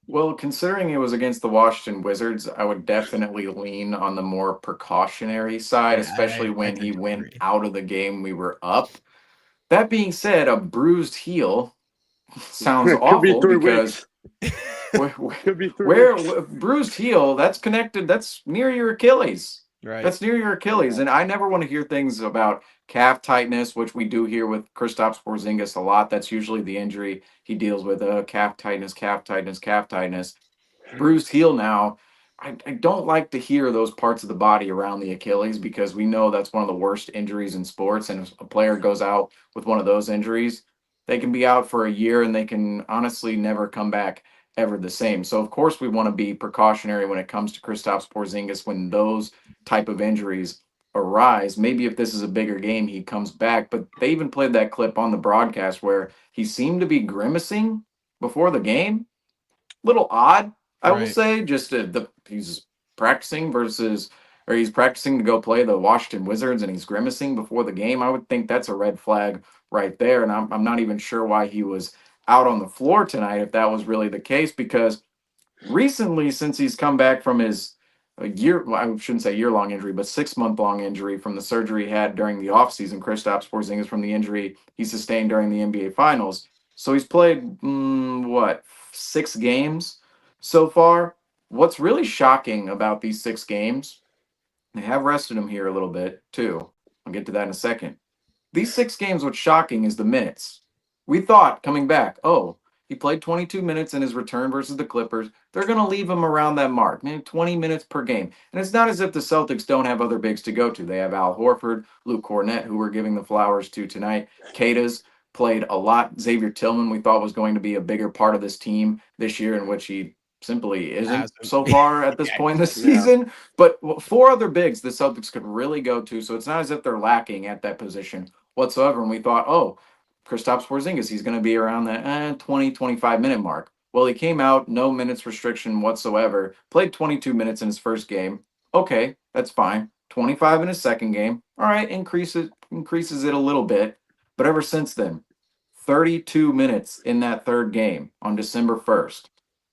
Well, considering it was against the Washington Wizards, I would definitely lean on the more precautionary side, especially when he went out of the game, we were up. That being said, a bruised heel sounds awful because where bruised heel, that's connected, that's near your Achilles. Right. That's near your Achilles. And I never want to hear things about calf tightness, which we do hear with Kristaps Porzingis a lot. That's usually the injury he deals with, calf tightness, calf tightness, calf tightness. Bruised heel now. I don't like to hear those parts of the body around the Achilles because we know that's one of the worst injuries in sports. And if a player goes out with one of those injuries, they can be out for a year and they can honestly never come back ever the same. So, of course, we want to be precautionary when it comes to Kristaps Porzingis when those type of injuries arise. Maybe if this is a bigger game, he comes back. But they even played that clip on the broadcast where he seemed to be grimacing before the game. Little odd, I will say. Just he's practicing he's practicing to go play the Washington Wizards and he's grimacing before the game. I would think that's a red flag right there. And I'm not even sure why he was out on the floor tonight if that was really the case, because recently, since he's come back from his I shouldn't say year-long injury, but 6-month-long injury from the surgery he had during the offseason, Kristaps Porzingis, from the injury he sustained during the NBA Finals. So he's played, 6 games so far. What's really shocking about these 6 games, they have rested him here a little bit, too. I'll get to that in a second. These 6 games, what's shocking is the minutes. We thought coming back, he played 22 minutes in his return versus the Clippers. They're going to leave him around that mark, maybe 20 minutes per game. And it's not as if the Celtics don't have other bigs to go to. They have Al Horford, Luke Cornett, who we're giving the flowers to tonight. Kata's played a lot. Xavier Tillman, we thought was going to be a bigger part of this team this year, in which he simply isn't so far at this point in the season. But 4 other bigs the Celtics could really go to. So it's not as if they're lacking at that position whatsoever. And we thought, Kristaps Porzingis, he's going to be around that 20, 25-minute mark. Well, he came out, no minutes restriction whatsoever, played 22 minutes in his first game. Okay, that's fine. 25 in his second game. All right, increases it a little bit. But ever since then, 32 minutes in that third game on December 1st.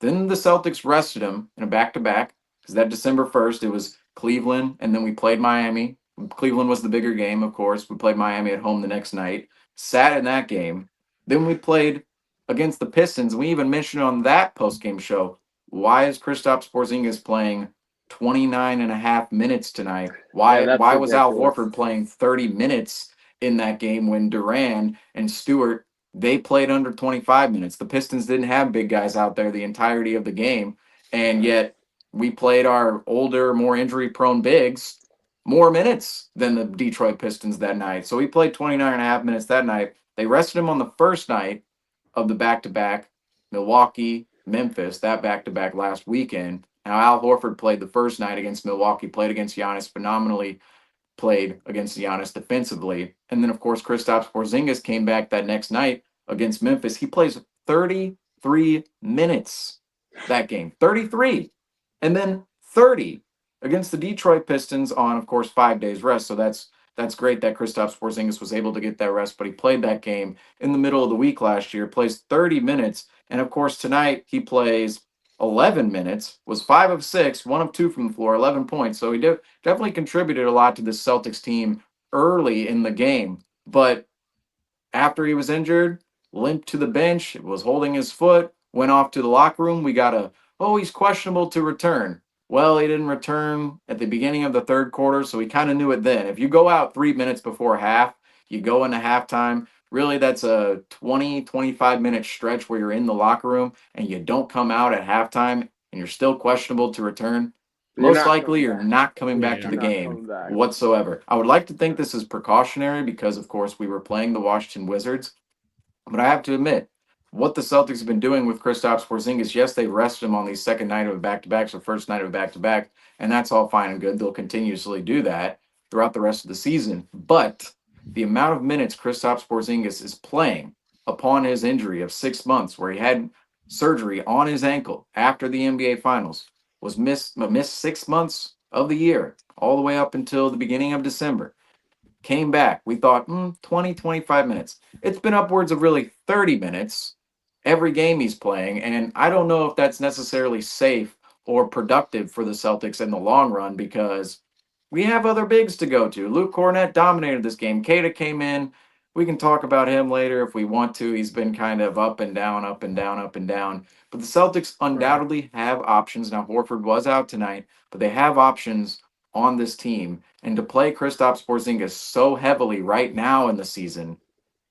Then the Celtics rested him in a back-to-back, because that December 1st, it was Cleveland, and then we played Miami. Cleveland was the bigger game, of course. We played Miami at home the next night. Sat in that game. Then we played against the Pistons. We even mentioned on that post-game show, why is Kristaps Porzingis playing 29 and a half minutes tonight? Why was Al Horford playing 30 minutes in that game when Durant and Stewart, they played under 25 minutes? The Pistons didn't have big guys out there the entirety of the game, and yet we played our older, more injury-prone bigs more minutes than the Detroit Pistons that night. So he played 29 and a half minutes that night. They rested him on the first night of the back-to-back, Milwaukee, Memphis, that back-to-back last weekend. Now, Al Horford played the first night against Milwaukee, played against Giannis, phenomenally played against Giannis defensively. And then, of course, Kristaps Porzingis came back that next night against Memphis. He plays 33 minutes that game. 33. And then 30 against the Detroit Pistons on, of course, 5 days rest. So that's great that Kristaps Porzingis was able to get that rest, but he played that game in the middle of the week last year, plays 30 minutes. And, of course, tonight he plays 11 minutes, was 5 of 6, 1 of 2 from the floor, 11 points. So he definitely contributed a lot to the Celtics team early in the game. But after he was injured, limped to the bench, was holding his foot, went off to the locker room. We got he's questionable to return. Well, he didn't return at the beginning of the third quarter, so we kind of knew it then. If you go out 3 minutes before half, you go into halftime. Really, that's a 20, 25-minute stretch where you're in the locker room and you don't come out at halftime and you're still questionable to return. Most likely, you're not coming back to the game whatsoever. I would like to think this is precautionary because, of course, we were playing the Washington Wizards. But I have to admit, what the Celtics have been doing with Kristaps Porzingis, yes, they rested him on the second night of a back-to-back, so first night of a back-to-back, and that's all fine and good. They'll continuously do that throughout the rest of the season. But the amount of minutes Kristaps Porzingis is playing upon his injury of 6 months, where he had surgery on his ankle after the NBA Finals, was missed 6 months of the year, all the way up until the beginning of December. Came back. We thought 20, 25 minutes. It's been upwards of really 30 minutes every game he's playing. And I don't know if that's necessarily safe or productive for the Celtics in the long run because we have other bigs to go to. Luke Cornett dominated this game. Keita came in. We can talk about him later if we want to. He's been kind of up and down, up and down, up and down. But the Celtics undoubtedly have options. Now, Horford was out tonight, but they have options on this team. And to play Kristaps Porzingis so heavily right now in the season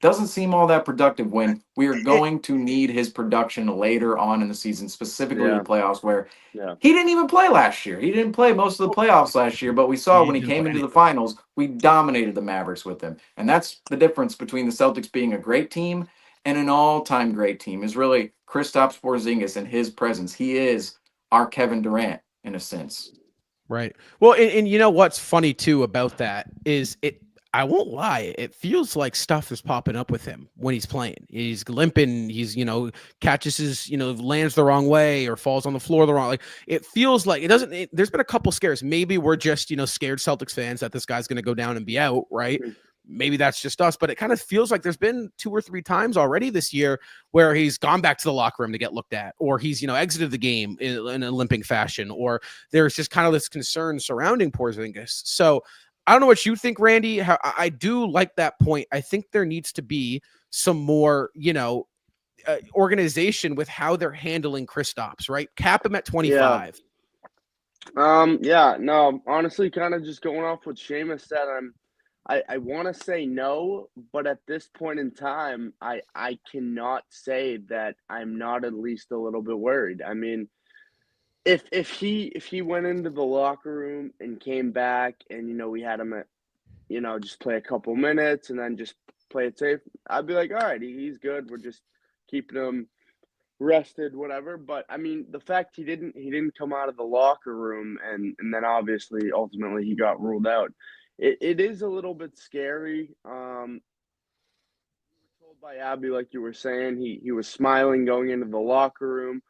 doesn't seem all that productive when we are going to need his production later on in the season, specifically the playoffs, where he didn't even play last year. He didn't play most of the playoffs last year, but we saw when he came into the finals, we dominated the Mavericks with him. And that's the difference between the Celtics being a great team and an all-time great team is really Kristaps Porzingis and his presence. He is our Kevin Durant in a sense. Right. Well, and you know what's funny too about that is I won't lie, it feels like stuff is popping up with him when he's playing. He's limping, he's, catches his, lands the wrong way or falls on the floor the wrong. Like it feels like there's been a couple scares. Maybe we're just, scared Celtics fans that this guy's going to go down and be out, right? Maybe that's just us, but it kind of feels like there's been 2 or 3 times already this year where he's gone back to the locker room to get looked at, or he's, exited the game in a limping fashion, or there's just kind of this concern surrounding Porzingis. So I don't know what you think, Randy. I do like that point. I think there needs to be some more, organization with how they're handling Kristaps, right? Cap him at 25. No, honestly, kind of just going off what Seamus said, I want to say no, but at this point in time, I cannot say that I'm not at least a little bit worried. I mean, if he went into the locker room and came back and we had him at just play a couple minutes and then just play it safe, I'd be like, all right, he's good. We're just keeping him rested, whatever. But I mean, the fact he didn't come out of the locker room and then obviously ultimately he got ruled out. It is a little bit scary. We were told by Abby, like you were saying, he was smiling going into the locker room.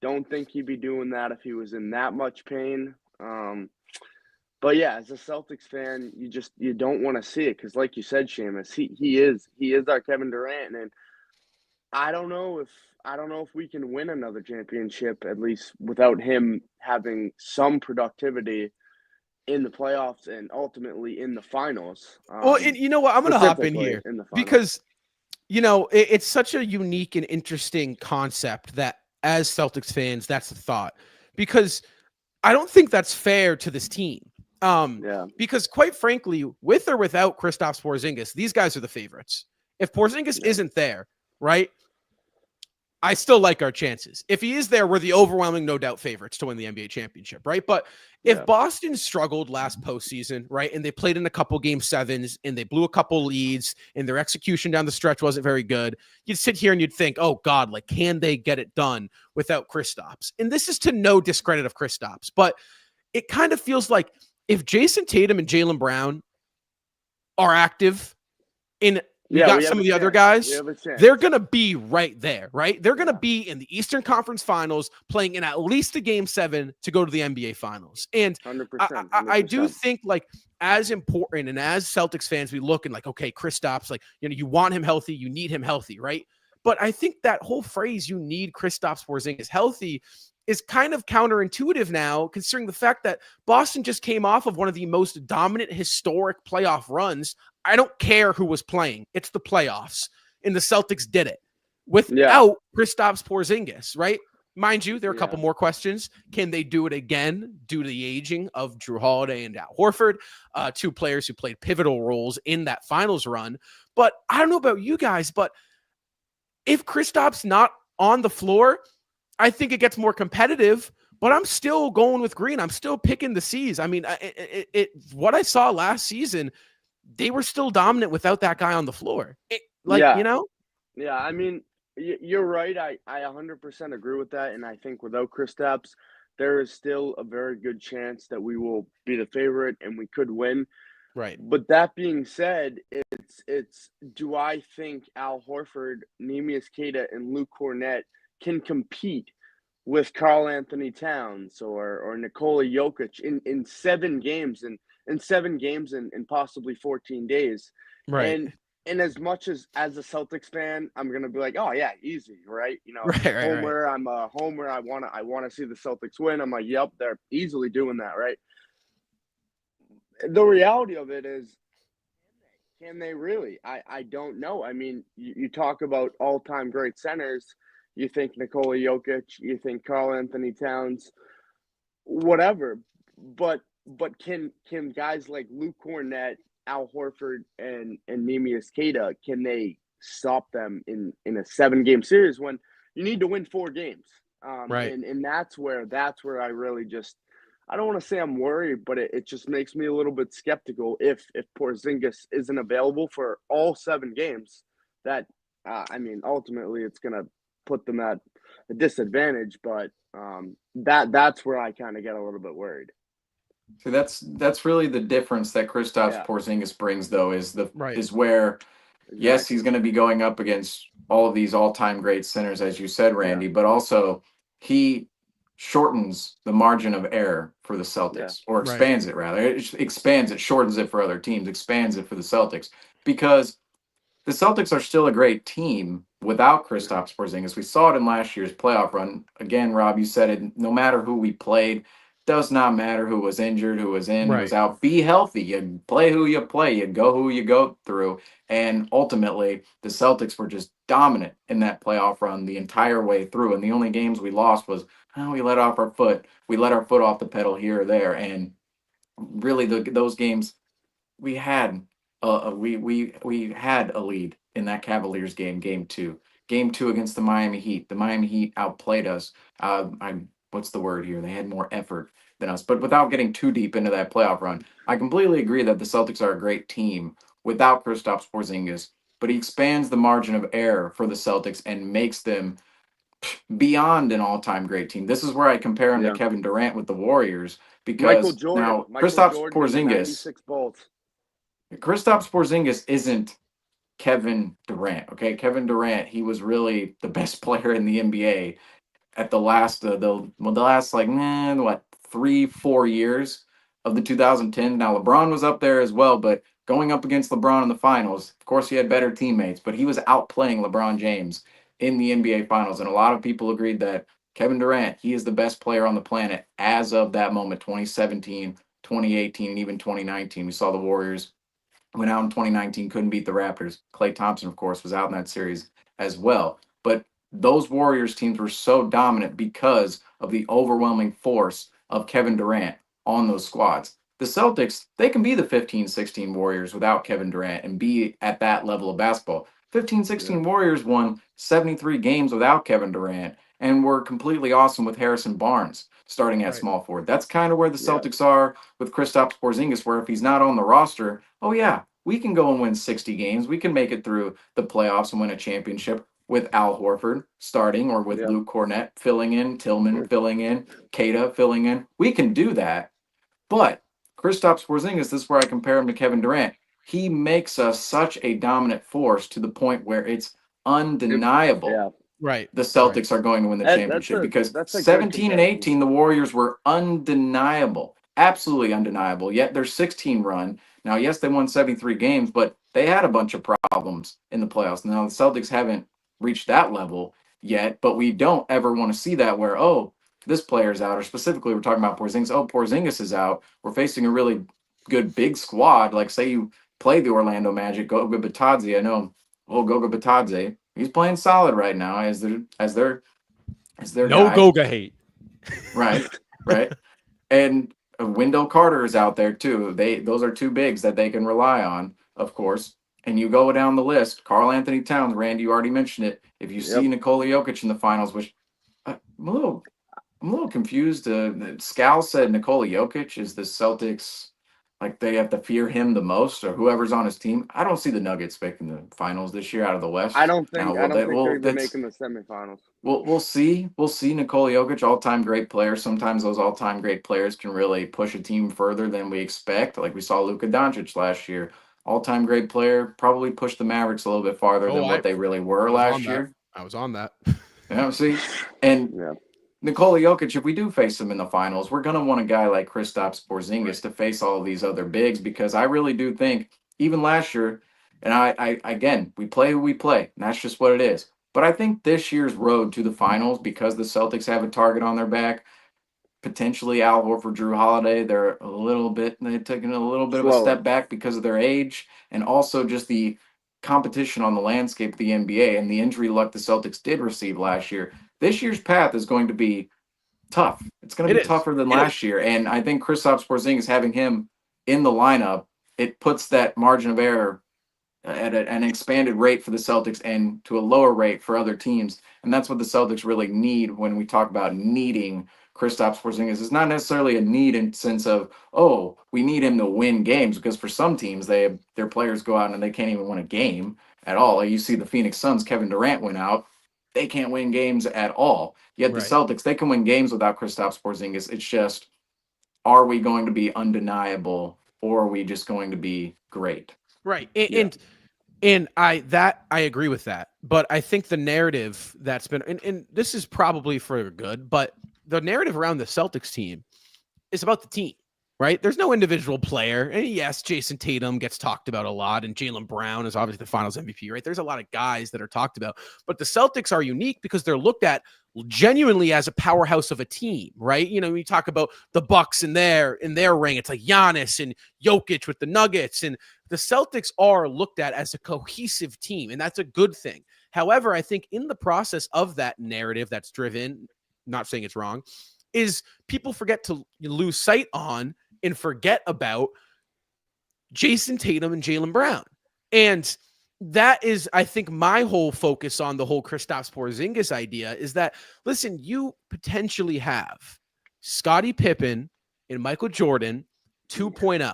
Don't think he'd be doing that if he was in that much pain. But yeah, as a Celtics fan, you don't want to see it because, like you said, Seamus, he is our Kevin Durant, and I don't know if we can win another championship at least without him having some productivity in the playoffs and ultimately in the finals. Well, and you know what? I'm going to hop in here because, it's such a unique and interesting concept that as Celtics fans, that's the thought, because I don't think that's fair to this team. Because quite frankly, with or without Kristaps Porzingis, these guys are the favorites. If Porzingis isn't there, right, I still like our chances. If he is there, we're the overwhelming, no doubt favorites to win the NBA championship, right? But if Boston struggled last postseason, right, and they played in a couple game sevens and they blew a couple leads and their execution down the stretch wasn't very good, you'd sit here and you'd think, oh God, like, can they get it done without Kristaps? And this is to no discredit of Kristaps, but it kind of feels like if Jason Tatum and Jaylen Brown are active in we got some of the other guys, they're going to be right there, right? They're going to be in the Eastern Conference Finals playing in at least a game 7 to go to the NBA Finals. And 100%. I do think, like, as important and as Celtics fans, we look and like, okay, Kristaps, like, you want him healthy, you need him healthy, right? But I think that whole phrase, you need Kristaps Porzingis healthy, is kind of counterintuitive now, considering the fact that Boston just came off of one of the most dominant historic playoff runs. I don't care who was playing. It's the playoffs, and the Celtics did it. without Kristaps Porzingis, right? Mind you, there are a Yeah. couple more questions. Can they do it again due to the aging of Drew Holiday and Al Horford, two players who played pivotal roles in that finals run? But I don't know about you guys, but if Kristaps not on the floor, I think it gets more competitive. But I'm still going with Green. I'm still picking the C's. I mean, what I saw last season, they were still dominant without that guy on the floor. Yeah. You know? Yeah, I mean, you're right. I 100% agree with that. And I think without Kristaps, there is still a very good chance that we will be the favorite and we could win. Right. But that being said, it's do I think Al Horford, Neemias Queta, and Luke Cornett can compete with Karl Anthony Towns or Nikola Jokic in 7 games and possibly 14 days. Right. And as much as a Celtics fan, I'm gonna be like, oh yeah, easy, right? You know, Right. homer. I'm a homer. I wanna see the Celtics win. I'm like, yep, they're easily doing that, right? The reality of it is, can they really? I don't know. I mean, you talk about all-time great centers. You think Nikola Jokic, you think Karl Anthony Towns, whatever. But can guys like Luke Cornett, Al Horford, and Neemias Queta, can they stop them in a 7-game series when you need to win 4 games? Right. And that's where I really just, I don't want to say I'm worried, but it just makes me a little bit skeptical if Porzingis isn't available for all 7 games. That I mean, ultimately, it's going to put them at a disadvantage. But that's where I kind of get a little bit worried. So that's really the difference that Kristaps Porzingis brings, though, is where yes, he's going to be going up against all of these all-time great centers, as you said, Randy, but also he shortens the margin of error for the Celtics, or expands it, rather. It expands it, shortens it for other teams, expands it for the Celtics, because the Celtics are still a great team without Kristaps Porzingis. We saw it in last year's playoff run. Again, Rob, you said it, no matter who we played, does not matter who was injured, who was in, who was out. Be healthy. You play who you play. You go who you go through. And ultimately, the Celtics were just dominant in that playoff run the entire way through. And the only games we lost was, we let off our foot. We let our foot off the pedal here or there. And really, those games, we had we had a lead in that Cavaliers game, game 2. Game 2 against the Miami Heat. The Miami Heat outplayed us. What's the word here? They had more effort than us. But without getting too deep into that playoff run, I completely agree that the Celtics are a great team without Kristaps Porzingis, but he expands the margin of error for the Celtics and makes them beyond an all-time great team. This is where I compare him to Kevin Durant with the Warriors, because now Kristaps Porzingis isn't Kevin Durant. Okay, Kevin Durant, he was really the best player in the NBA at the last the last 3-4 years of the 2010. Now LeBron was up there as well, but going up against LeBron in the finals, of course he had better teammates, but he was outplaying LeBron James in the NBA finals, and a lot of people agreed that Kevin Durant, he is the best player on the planet as of that moment. 2017, 2018, and even 2019, we saw the Warriors went out in 2019, couldn't beat the Raptors. Klay Thompson, of course, was out in that series as well. But those Warriors teams were so dominant because of the overwhelming force of Kevin Durant on those squads. The Celtics, they can be the 15-16 Warriors without Kevin Durant and be at that level of basketball. 15-16 Warriors won 73 games without Kevin Durant and were completely awesome with Harrison Barnes starting at small forward. That's kind of where the Celtics are with Kristaps Porzingis, where if he's not on the roster, we can go and win 60 games. We can make it through the playoffs and win a championship with Al Horford starting, or with Luke Cornett filling in, Tillman filling in, Queta filling in. We can do that. But Kristaps Porzingis, this is where I compare him to Kevin Durant. He makes us such a dominant force to the point where it's undeniable. The Celtics are going to win the championship, because 17 and 18, the Warriors were undeniable, absolutely undeniable. Yet their 16 run, now, yes, they won 73 games, but they had a bunch of problems in the playoffs. Now, the Celtics haven't reached that level yet, but we don't ever want to see that where, this player's out, or specifically we're talking about Porzingis. Porzingis is out. We're facing a really good big squad. Like, say you play the Orlando Magic, Goga Bitadze. I know, Goga Bitadze. He's playing solid right now as their No guy. Goga hate. Right, right. And Wendell Carter is out there too. Those are two bigs that they can rely on, of course. And you go down the list, Karl Anthony Towns, Randy, you already mentioned it. If you see Yep. Nikola Jokic in the finals, which I'm a little confused. Scal said Nikola Jokic is the Celtics, like they have to fear him the most, or whoever's on his team. I don't see the Nuggets making the finals this year out of the West. I don't Now, think will they? they're Well, even that's making the semifinals. we'll see. We'll see. Nikola Jokic, all-time great player. Sometimes those all-time great players can really push a team further than we expect. Like we saw Luka Doncic last year. All-time great player, probably pushed the Mavericks a little bit farther than what they really were last year. I was on that. Yeah, see, and Yeah. Nikola Jokic, if we do face him in the finals, we're going to want a guy like Kristaps Porzingis Right. to face all of these other bigs, because I really do think even last year, and I again, we play who we play, and that's just what it is. But I think this year's road to the finals, because the Celtics have a target on their back, potentially Al Horford, Drew Holiday, they've taken a little bit of a Slower. step back because of their age, and also just the competition on the landscape of the NBA and the injury luck the Celtics did receive last year. This year's path is going to be tough. It's going to be tougher than last year. And I think Kristaps Porzingis, having him in the lineup, it puts that margin of error at an expanded rate for the Celtics and to a lower rate for other teams. And that's what the Celtics really need when we talk about needing Kristaps Porzingis. It's not necessarily a need in sense of, oh, we need him to win games, because for some teams, their players go out and they can't even win a game at all. Like you see the Phoenix Suns, Kevin Durant went out. They can't win games at all. Yet the Celtics, they can win games without Kristaps Porzingis. It's just, are we going to be undeniable, or are we just going to be great? Right. And I agree with that. But I think the narrative that's been, and this is probably for good, but the narrative around the Celtics team is about the team, right? There's no individual player. And yes, Jason Tatum gets talked about a lot, and Jaylen Brown is obviously the finals MVP, right? There's a lot of guys that are talked about, but the Celtics are unique because they're looked at genuinely as a powerhouse of a team, right? You know, when you talk about the Bucks in their ring, it's like Giannis and Jokic with the Nuggets, and the Celtics are looked at as a cohesive team, and that's a good thing. However, I think in the process of that narrative that's driven, not saying it's wrong, is people forget to lose sight on and forget about Jason Tatum and Jaylen Brown. And that is, I think, my whole focus on the whole Kristaps Porzingis idea is that, listen, you potentially have Scottie Pippen and Michael Jordan 2.0.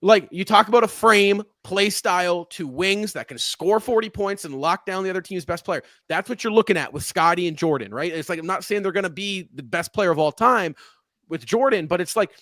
Like, you talk about a frame, play style, two wings that can score 40 points and lock down the other team's best player. That's what you're looking at with Scottie and Jordan, right? It's like, I'm not saying they're going to be the best player of all time with Jordan, but it's like,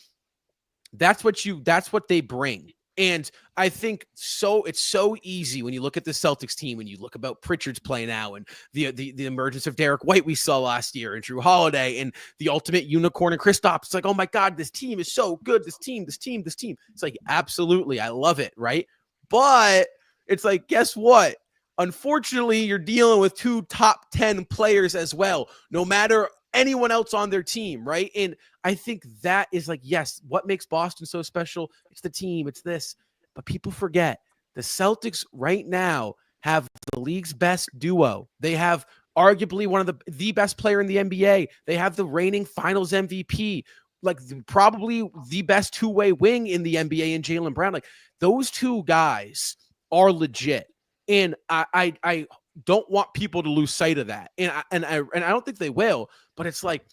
that's what they bring. And I think it's so easy when you look at the Celtics team, when you look about Pritchard's play now, and the emergence of Derek White we saw last year, and Drew Holiday, and the ultimate unicorn and Kristaps. It's like, oh my God, this team is so good. This team. It's like, absolutely, I love it, right? But it's like, guess what? Unfortunately, you're dealing with two top 10 players as well, no matter anyone else on their team, right? And I think that is like, yes, what makes Boston so special? It's the team, it's this. But people forget the Celtics right now have the league's best duo. They have arguably one of the best player in the NBA. They have the reigning finals MVP, like probably the best two-way wing in the NBA in Jaylen Brown. Like, those two guys are legit. And I don't want people to lose sight of that. And I don't think they will, but it's like,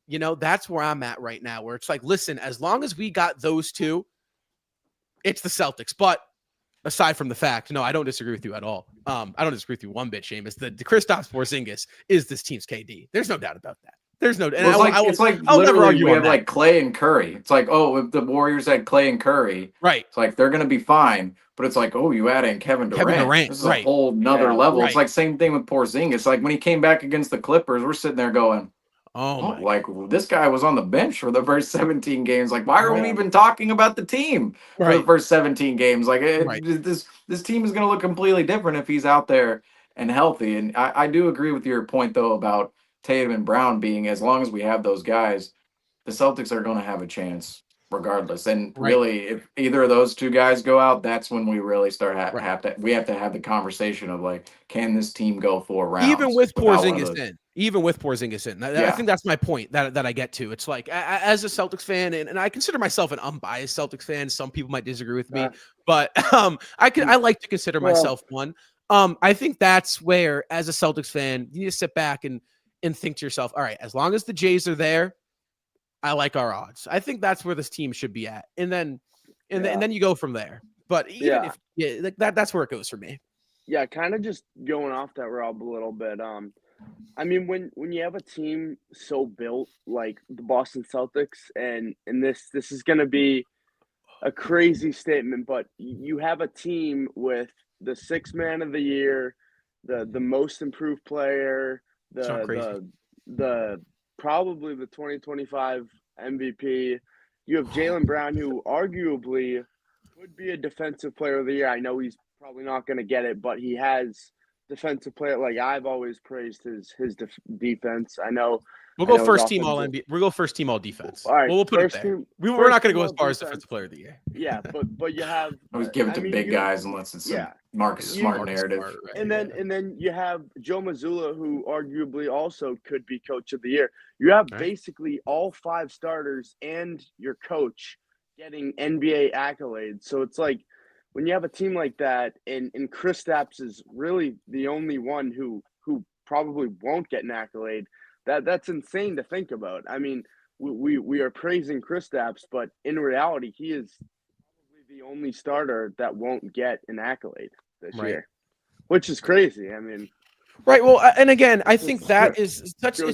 you know, that's where I'm at right now, where it's like, listen, as long as we got those two, it's the Celtics. But aside from the fact, no, I don't disagree with you at all. I don't disagree with you one bit, Seamus. The Kristaps Porzingis is this team's KD. There's no doubt about that. There's no, and well, it's like I'll never argue we on have that. like Clay and Curry. It's like, oh, if the Warriors had Clay and Curry, right? It's like they're gonna be fine. But it's like, oh, you add in Kevin Durant. This is a whole nother level. It's like same thing with Porzingis. Like when he came back against the Clippers, we're sitting there going, like this guy was on the bench for the first 17 games. Like, why are we even talking about the team for the first 17 games? Like this team is gonna look completely different if he's out there and healthy. And I do agree with your point though about Tatum and Brown being, as long as we have those guys, the Celtics are going to have a chance. regardless. And Right. really, if either of those two guys go out, that's when we really start Right. have to have the conversation of like, can this team go 4 rounds Even with without one of Porzingis those? in, even with Porzingis in, I Yeah. think that's my point that I get to. It's like as a Celtics fan, and I consider myself an unbiased Celtics fan. Some people might disagree with me, but I like to consider myself one. I think that's where, as a Celtics fan, you need to sit back and think to yourself, all right, as long as the Jays are there, I like our odds. I think that's where this team should be at, and then you go from there. But even if like that's where it goes for me. Yeah, kind of just going off that, Rob, a little bit. I mean, when you have a team so built like the Boston Celtics, and this is going to be a crazy statement, but you have a team with the 6th man of the year, the most improved player, the probably the 2025 MVP. You have Jaylen Brown, who arguably could be a defensive player of the year. I know he's probably not going to get it, but he has defensive player. Like, I've always praised his defense. I know we'll go first team all NBA. We'll go first team all defense. All right, we'll put it there. We're not going to go as far as defensive player of the year. Yeah, but you have always give it to big guys unless it's Marcus Smart narrative. Smart, right? And then you have Joe Mazzulla, who arguably also could be coach of the year. You have basically all 5 starters and your coach getting NBA accolades. So it's like, when you have a team like that, and Kristaps is really the only one who probably won't get an accolade, that's insane to think about. I mean, we are praising Kristaps, but in reality, he is probably the only starter that won't get an accollade this year, which is crazy. I mean, right. Well, and again, I think that is such an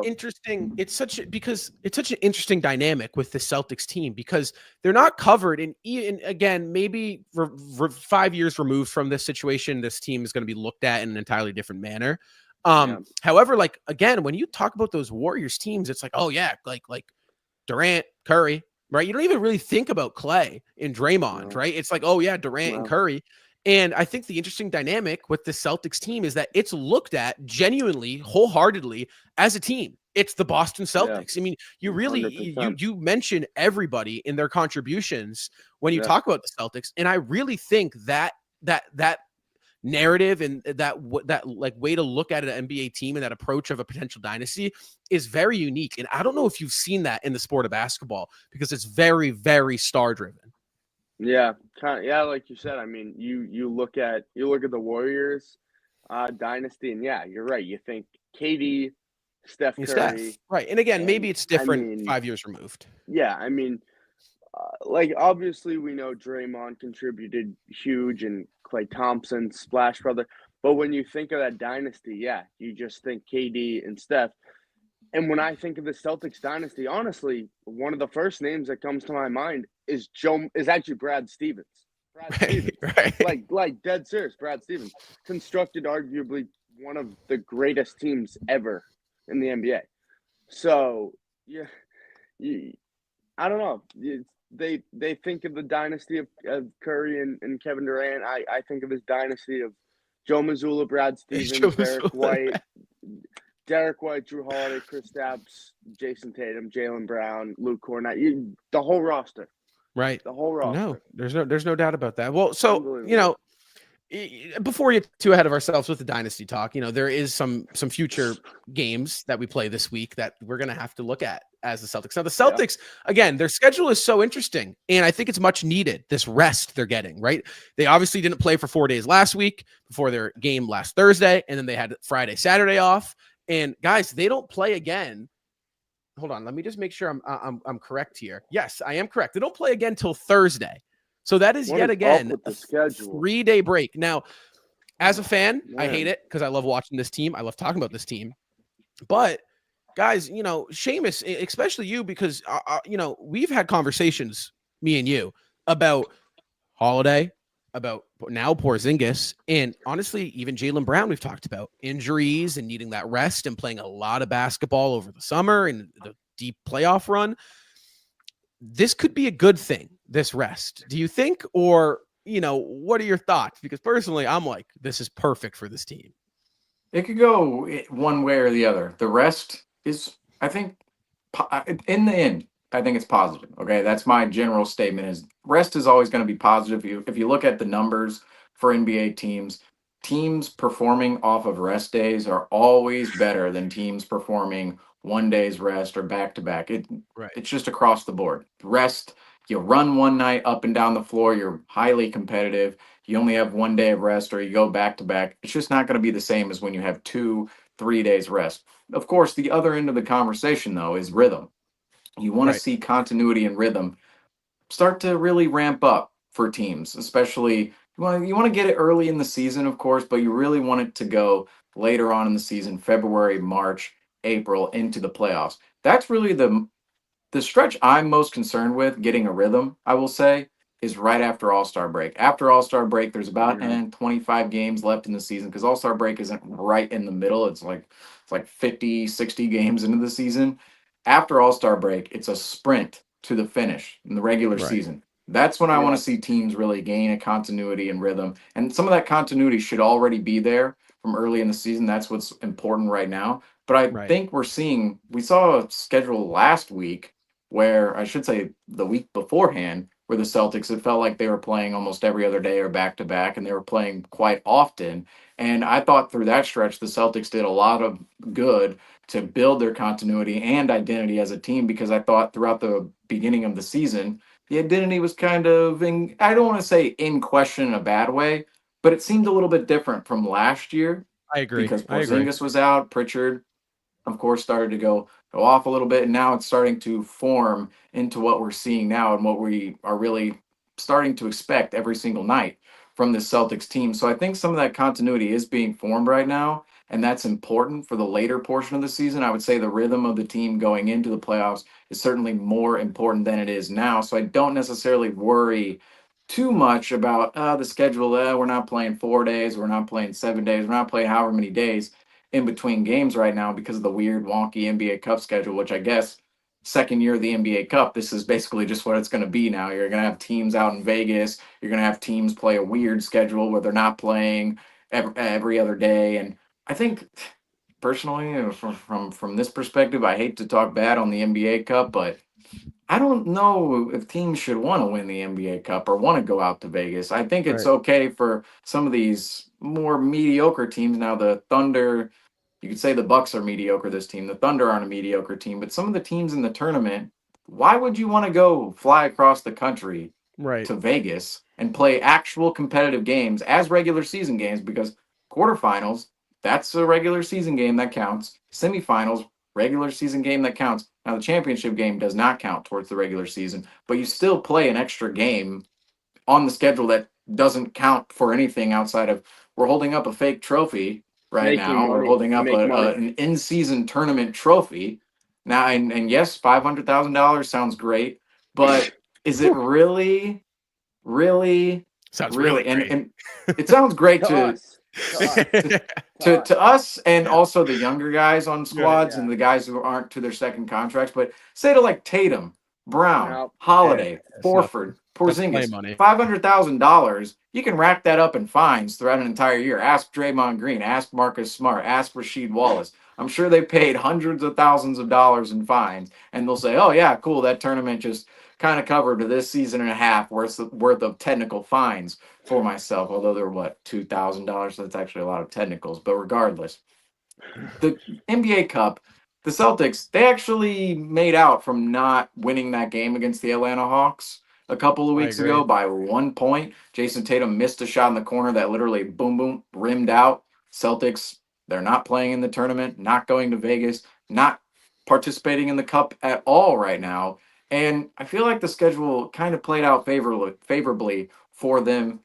interesting dynamic with the Celtics team, because they're not covered. And again, maybe 5 years removed from this situation, this team is going to be looked at in an entirely different manner. However, like, again, when you talk about those Warriors teams, it's like, oh yeah, like Durant, Curry, right? You don't even really think about Clay and Draymond, right? It's like, oh yeah, Durant and Curry. And I think the interesting dynamic with the Celtics team is that it's looked at genuinely, wholeheartedly as a team. It's the Boston Celtics. I mean, you really, you mention everybody in their contributions when you talk about the Celtics. And I really think that narrative and that like way to look at an NBA team and that approach of a potential dynasty is very unique. And I don't know if you've seen that in the sport of basketball, because it's very, very star driven. Yeah, like you said. I mean, you look at the Warriors dynasty, and you're right. You think KD, Steph Curry, right? And again, maybe it's different 5 years removed. Yeah, I mean, like, obviously we know Draymond contributed huge, and Klay Thompson, Splash Brother. But when you think of that dynasty, you just think KD and Steph. And when I think of the Celtics dynasty, honestly, one of the first names that comes to my mind is actually Brad Stevens. Right. Like dead serious, Brad Stevens constructed arguably one of the greatest teams ever in the NBA. So I don't know. They think of the dynasty of Curry and Kevin Durant. I think of this dynasty of Joe Mazzulla, Brad Stevens, Derek White, Drew Holiday, Kristaps, Jason Tatum, Jaylen Brown, Luke Kornet, the whole roster. Right. The whole roster. No, there's no doubt about that. Well, so, before we get too ahead of ourselves with the dynasty talk, there is some future games that we play this week that we're going to have to look at as the Celtics. Now, the Celtics, again, their schedule is so interesting, and I think it's much needed, this rest they're getting, right? They obviously didn't play for 4 days last week before their game last Thursday, and then they had Friday, Saturday off. And guys, they don't play again. Hold on, let me just make sure I'm correct here. Yes, I am correct. They don't play again till Thursday. So that is yet again a 3-day break. Now, as a fan, I hate it because I love watching this team. I love talking about this team. But guys, Seamus, especially you, because we've had conversations, me and you, about Holiday, about now Porzingis, and honestly, even Jaylen Brown. We've talked about injuries and needing that rest and playing a lot of basketball over the summer and the deep playoff run. This could be a good thing, this rest. Do you think? Or, what are your thoughts? Because personally, I'm like, this is perfect for this team. It could go one way or the other. The rest is, I think, in the end, I think it's positive. Okay, that's my general statement. Is rest is always going to be positive. If you look at the numbers for NBA teams, teams performing off of rest days are always better than teams performing 1 day's rest or back to back. Right. It's just across the board. Rest, you run one night up and down the floor, you're highly competitive. You only have 1 day of rest or you go back to back. It's just not going to be the same as when you have 2, 3 days rest. Of course, the other end of the conversation though is rhythm. You want to Right. see continuity and rhythm start to really ramp up for teams, especially you want to get it early in the season, of course, but you really want it to go later on in the season, February, March, April, into the playoffs. That's really the stretch I'm most concerned with getting a rhythm, I will say, is right after All-Star break. After All-Star break, there's about Yeah. 25 games left in the season because All-Star break isn't right in the middle. It's like 50, 60 games into the season. After All-Star break, it's a sprint to the finish in the regular Right. season. That's when I want Yeah. to see teams really gain a continuity and rhythm. And some of that continuity should already be there from early in the season. That's what's important right now. But I Right. think we saw a schedule last week where I should say the week beforehand, where the Celtics, it felt like they were playing almost every other day or back to back, and they were playing quite often. And I thought through that stretch, the Celtics did a lot of good to build their continuity and identity as a team because I thought throughout the beginning of the season, the identity was kind of I don't want to say in question in a bad way, but it seemed a little bit different from last year I agree. because I agree. Porzingis was out, Pritchard of course, started to go off a little bit, and now it's starting to form into what we're seeing now and what we are really starting to expect every single night from this Celtics team. So I think some of that continuity is being formed right now, and that's important for the later portion of the season. I would say the rhythm of the team going into the playoffs is certainly more important than it is now. So I don't necessarily worry too much about the schedule. We're not playing 4 days, we're not playing 7 days, we're not playing however many days in between games right now because of the weird, wonky NBA Cup schedule, which I guess second year of the NBA Cup, this is basically just what it's going to be now. You're going to have teams out in Vegas. You're going to have teams play a weird schedule where they're not playing every other day. And I think personally, from this perspective, I hate to talk bad on the NBA Cup, but I don't know if teams should want to win the NBA Cup or want to go out to Vegas. I think it's Right. okay for some of these more mediocre teams. Now, the Thunder, you could say the Bucks are mediocre this team. The Thunder aren't a mediocre team, but some of the teams in the tournament, why would you want to go fly across the country Right. to Vegas and play actual competitive games as regular season games? Because quarterfinals, that's a regular season game that counts. Semifinals, regular season game that counts. Now, the championship game does not count towards the regular season, but you still play an extra game on the schedule that doesn't count for anything outside of we're holding up a fake trophy right Making now. We're money holding to up make money. an in-season tournament trophy now, and yes, $500,000 sounds great, but is it really, really, Sounds really really? And great. and it sounds great To us. To us. to To us. to us and also the younger guys on Right. squads Yeah. and the guys who aren't to their second contracts, but say to like Tatum, Brown, No. Holiday, It's nothing. Forford, That's play Porzingis, money. $500,000. You can rack that up in fines throughout an entire year. Ask Draymond Green, ask Marcus Smart, ask Rasheed Wallace. I'm sure they paid hundreds of thousands of dollars in fines, and they'll say, "Oh yeah, cool, that tournament just kind of covered this season and a half worth of technical fines for myself." Although they're what $2,000, so that's actually a lot of technicals. But regardless, the NBA Cup, the Celtics, they actually made out from not winning that game against the Atlanta Hawks a couple of I weeks agree. ago by 1 point. Jason Tatum missed a shot in the corner that literally boom boom rimmed out. Celtics, they're not playing in the tournament, not going to Vegas, not participating in the cup at all right now. And I feel like the schedule kind of played out favorably for them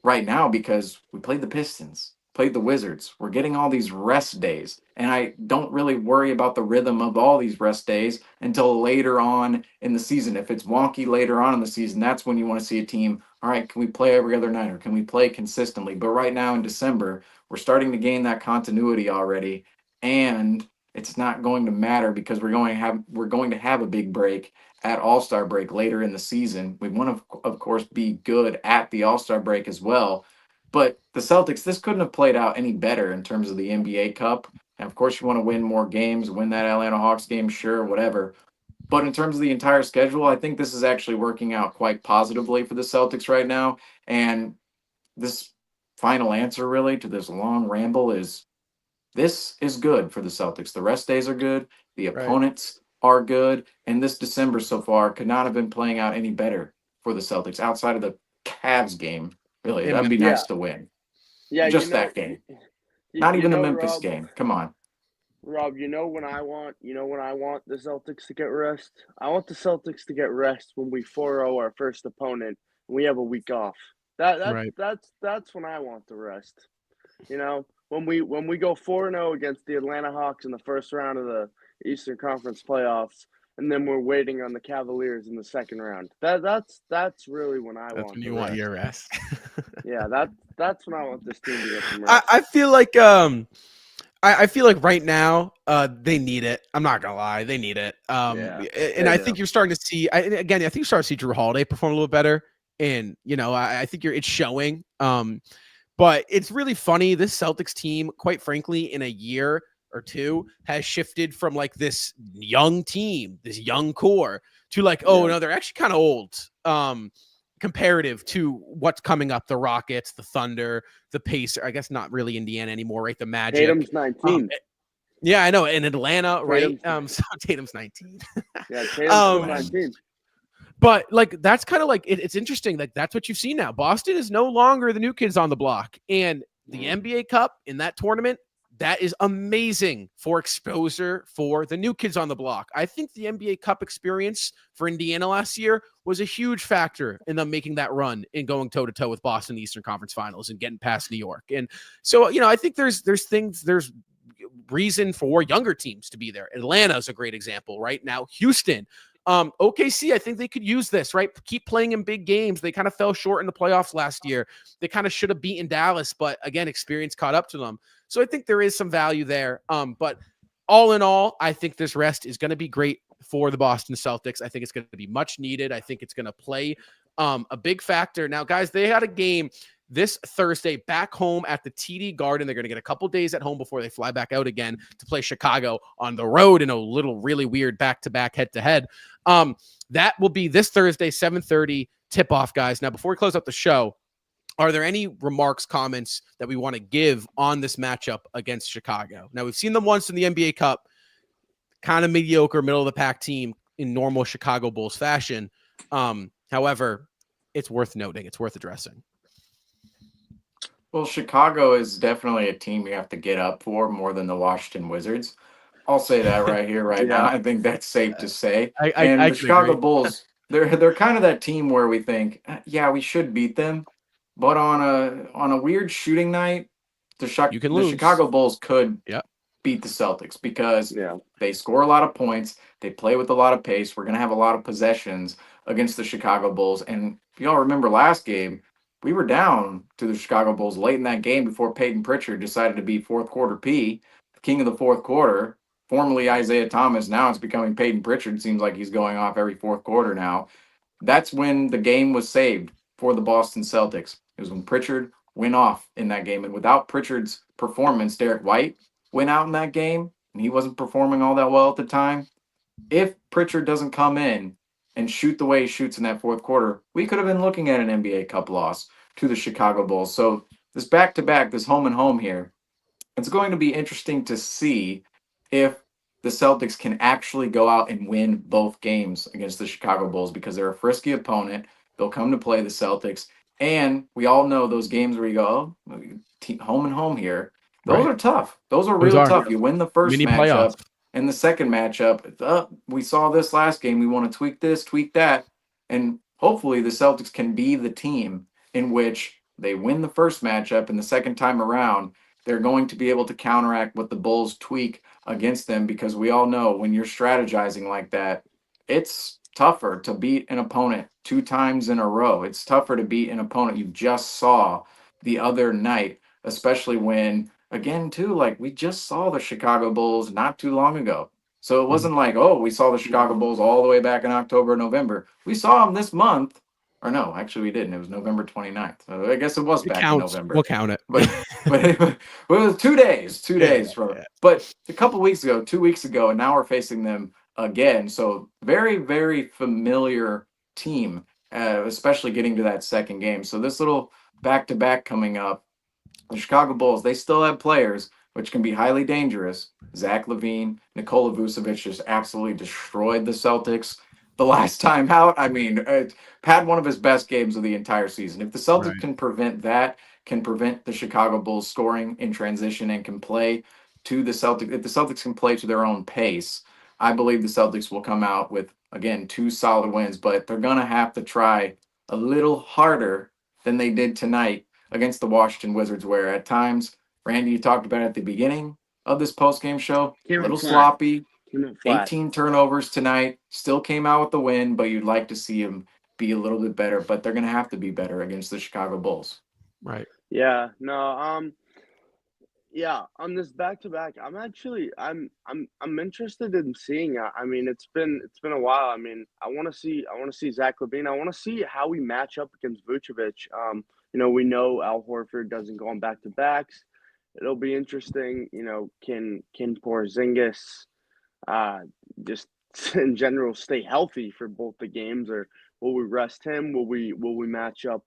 right now because we played the Pistons, played the Wizards. We're getting all these rest days. And I don't really worry about the rhythm of all these rest days until later on in the season. If it's wonky later on in the season, that's when you want to see a team, all right, can we play every other night or can we play consistently? But right now in December, we're starting to gain that continuity already. And it's not going to matter because we're going to have a big break at All Star break later in the season. We want to, of course, be good at the All Star break as well. But the Celtics, this couldn't have played out any better in terms of the NBA Cup. And of course, you want to win more games, win that Atlanta Hawks game, sure, whatever. But in terms of the entire schedule, I think this is actually working out quite positively for the Celtics right now. And this final answer, really, to this long ramble is this is good for the Celtics. The rest days are good. The Right. opponents are good. And this December so far could not have been playing out any better for the Celtics outside of the Cavs game. Really, In that'd be Memphis. nice to win. Yeah, Just that game. Not even the Memphis game. Come on. Rob, when I want the Celtics to get rest? I want the Celtics to get rest when we 4-0 our first opponent and we have a week off. Right. That's when I want the rest. When we go 4-0 against the Atlanta Hawks in the first round of the Eastern Conference playoffs, and then we're waiting on the Cavaliers in the second round. That's really when I That's want when the you want rest. your rest. Yeah, that's when I want this team to get some rest. I feel like I feel like right now they need it. I'm not gonna lie, they need it. And I think you're starting to see. I think you're starting to see Drew Holiday perform a little better, and I think it's showing. But it's really funny. This Celtics team, quite frankly, in a year or two, has shifted from like this young team, this young core, to like, oh no, they're actually kind of old. Comparative to what's coming up, the Rockets, the Thunder, the Pacers. I guess not really Indiana anymore, right? The Magic. Tatum's 19. Yeah, I know. In Atlanta, right? So Tatum's 19. Yeah, Tatum's 19. But like that's kind of like it's interesting. Like that's what you've seen now. Boston is no longer the new kids on the block, and the NBA Cup in that tournament, that is amazing for exposure for the new kids on the block. I think the NBA Cup experience for Indiana last year was a huge factor in them making that run and going toe to toe with Boston in the Eastern Conference Finals and getting past New York. And so I think there's reason for younger teams to be there. Atlanta is a great example right now. Houston. OKC, I think they could use this, right? Keep playing in big games. They kind of fell short in the playoffs last year. They kind of should have beaten Dallas, but again, experience caught up to them. So I think there is some value there. But all in all, I think this rest is going to be great for the Boston Celtics. I think it's going to be much needed. I think it's going to play a big factor. Now, guys, they had a game this Thursday back home at the TD Garden. They're going to get a couple days at home before they fly back out again to play Chicago on the road in a little really weird back-to-back head-to-head. That will be this Thursday, 7:30 tip-off, guys. Now, before we close out the show, are there any remarks, comments that we want to give on this matchup against Chicago? Now, we've seen them once in the NBA Cup, kind of mediocre, middle-of-the-pack team in normal Chicago Bulls fashion. However, it's worth noting. It's worth addressing. Well, Chicago is definitely a team you have to get up for more than the Washington Wizards. I'll say that right here, right now. I think that's safe to say. I the Chicago Bulls, they're kind of that team where we think, yeah, we should beat them, but on a weird shooting night, the Chicago Bulls could beat the Celtics because they score a lot of points, they play with a lot of pace. We're gonna have a lot of possessions against the Chicago Bulls, and if y'all remember last game, we were down to the Chicago Bulls late in that game before Peyton Pritchard decided to be fourth quarter P, king of the fourth quarter. Formerly Isaiah Thomas, now it's becoming Peyton Pritchard. Seems like he's going off every fourth quarter now. That's when the game was saved for the Boston Celtics. It was when Pritchard went off in that game. And without Pritchard's performance, Derek White went out in that game, and he wasn't performing all that well at the time. If Pritchard doesn't come in and shoot the way he shoots in that fourth quarter, we could have been looking at an NBA Cup loss to the Chicago Bulls. So this back-to-back, this home and home here, it's going to be interesting to see if the Celtics can actually go out and win both games against the Chicago Bulls because they're a frisky opponent. They'll come to play the Celtics. And we all know those games where you go, home and home here, those are tough. Those are real tough. You win the first matchup. And the second matchup, we saw this last game. We want to tweak this, tweak that. And hopefully the Celtics can be the team in which they win the first matchup, and the second time around, they're going to be able to counteract what the Bulls tweak against them, because we all know when you're strategizing like that, it's tougher to beat an opponent 2 times in a row. It's tougher to beat an opponent you just saw the other night, especially when, again, too, like we just saw the Chicago Bulls not too long ago. So it wasn't like, oh, we saw the Chicago Bulls all the way back in October, November. We saw them this month. Or no, actually we didn't. It was November 29th. So I guess it was back in November. We'll count it. But it was 2 days. 2 days from it. But a couple weeks ago, 2 weeks ago, and now we're facing them again. So very, very familiar team, especially getting to that second game. So this little back-to-back coming up, the Chicago Bulls, they still have players which can be highly dangerous. Zach LaVine, Nikola Vucevic just absolutely destroyed the Celtics the last time out. I mean, had one of his best games of the entire season. If the Celtics Right. can prevent that, can prevent the Chicago Bulls scoring in transition and can play to the Celtics, if the Celtics can play to their own pace, I believe the Celtics will come out with, again, 2 solid wins, but they're going to have to try a little harder than they did tonight against the Washington Wizards, where at times, Randy, you talked about at the beginning of this post-game show, a little sloppy, 18 turnovers tonight, still came out with the win, but you'd like to see him be a little bit better, but they're going to have to be better against the Chicago Bulls. Right. Yeah, no, yeah, on this back-to-back, I'm interested in seeing. I mean, it's been a while. I mean, I want to see Zach LaVine. I want to see how we match up against Vucevic. We know Al Horford doesn't go on back-to-backs. It'll be interesting. Can Porzingis just in general stay healthy for both the games, or will we rest him? Will we match up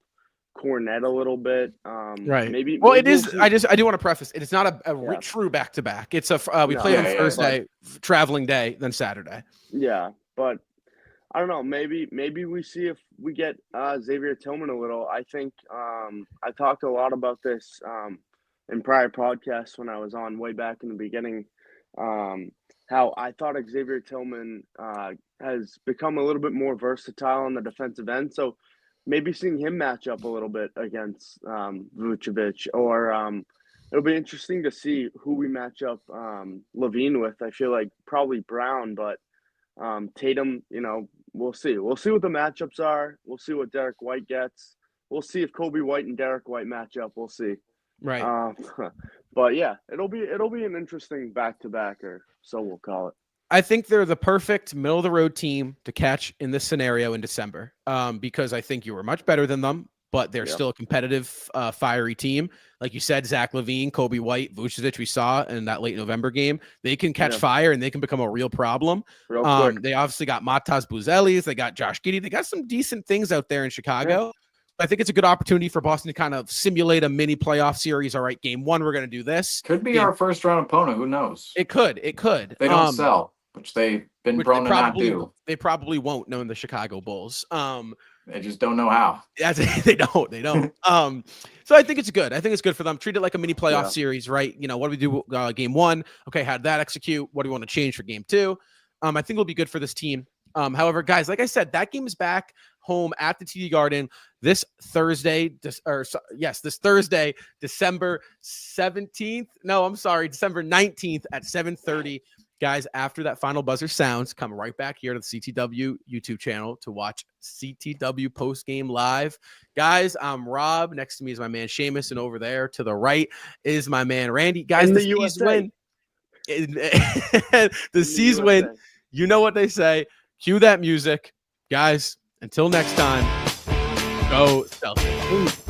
Cornet a little bit? Right. Maybe. Well, maybe it is. we'll I do want to preface it. It's not a Yeah. true back to back. It's a we No. play on Yeah, Thursday, traveling day, then Saturday. Yeah, but I don't know. Maybe we see if we get Xavier Tillman a little. I think I talked a lot about this in prior podcasts when I was on way back in the beginning. How I thought Xavier Tillman has become a little bit more versatile on the defensive end. So maybe seeing him match up a little bit against Vucevic, or it'll be interesting to see who we match up LaVine with. I feel like probably Brown, but Tatum, we'll see. We'll see what the matchups are. We'll see what Derek White gets. We'll see if Kobe White and Derek White match up. We'll see. Right. But yeah, it'll be an interesting back-to-back, or so we'll call it. I think they're the perfect middle of the road team to catch in this scenario in December. Because I think you were much better than them, but they're still a competitive, fiery team. Like you said, Zach LaVine, Kobe White, Vucevic, we saw in that late November game. They can catch fire and they can become a real problem. Real quick. They obviously got Matas Buzelis. They got Josh Giddey. They got some decent things out there in Chicago. I think it's a good opportunity for Boston to kind of simulate a mini playoff series. All right, game one, we're going to do this. Could be our first round opponent. Who knows? It could. They don't sell, which they've been prone to not do. They probably won't, knowing the Chicago Bulls. They just don't know how. They don't. So I think it's good. I think it's good for them. Treat it like a mini playoff series, right? What do we do game one? Okay, how did that execute? What do we want to change for game two? I think it'll be good for this team. However, guys, like I said, that game is back home at the TD Garden this Thursday, December 17th. No, I'm sorry, December 19th at 7:30. Guys, after that final buzzer sounds, come right back here to the CTW YouTube channel to watch CTW Postgame Live. Guys, I'm Rob. Next to me is my man Seamus, and over there to the right is my man Randy. Guys, the Seas win. The Seas win. You know what they say. Cue that music. Guys, until next time, go Celtics.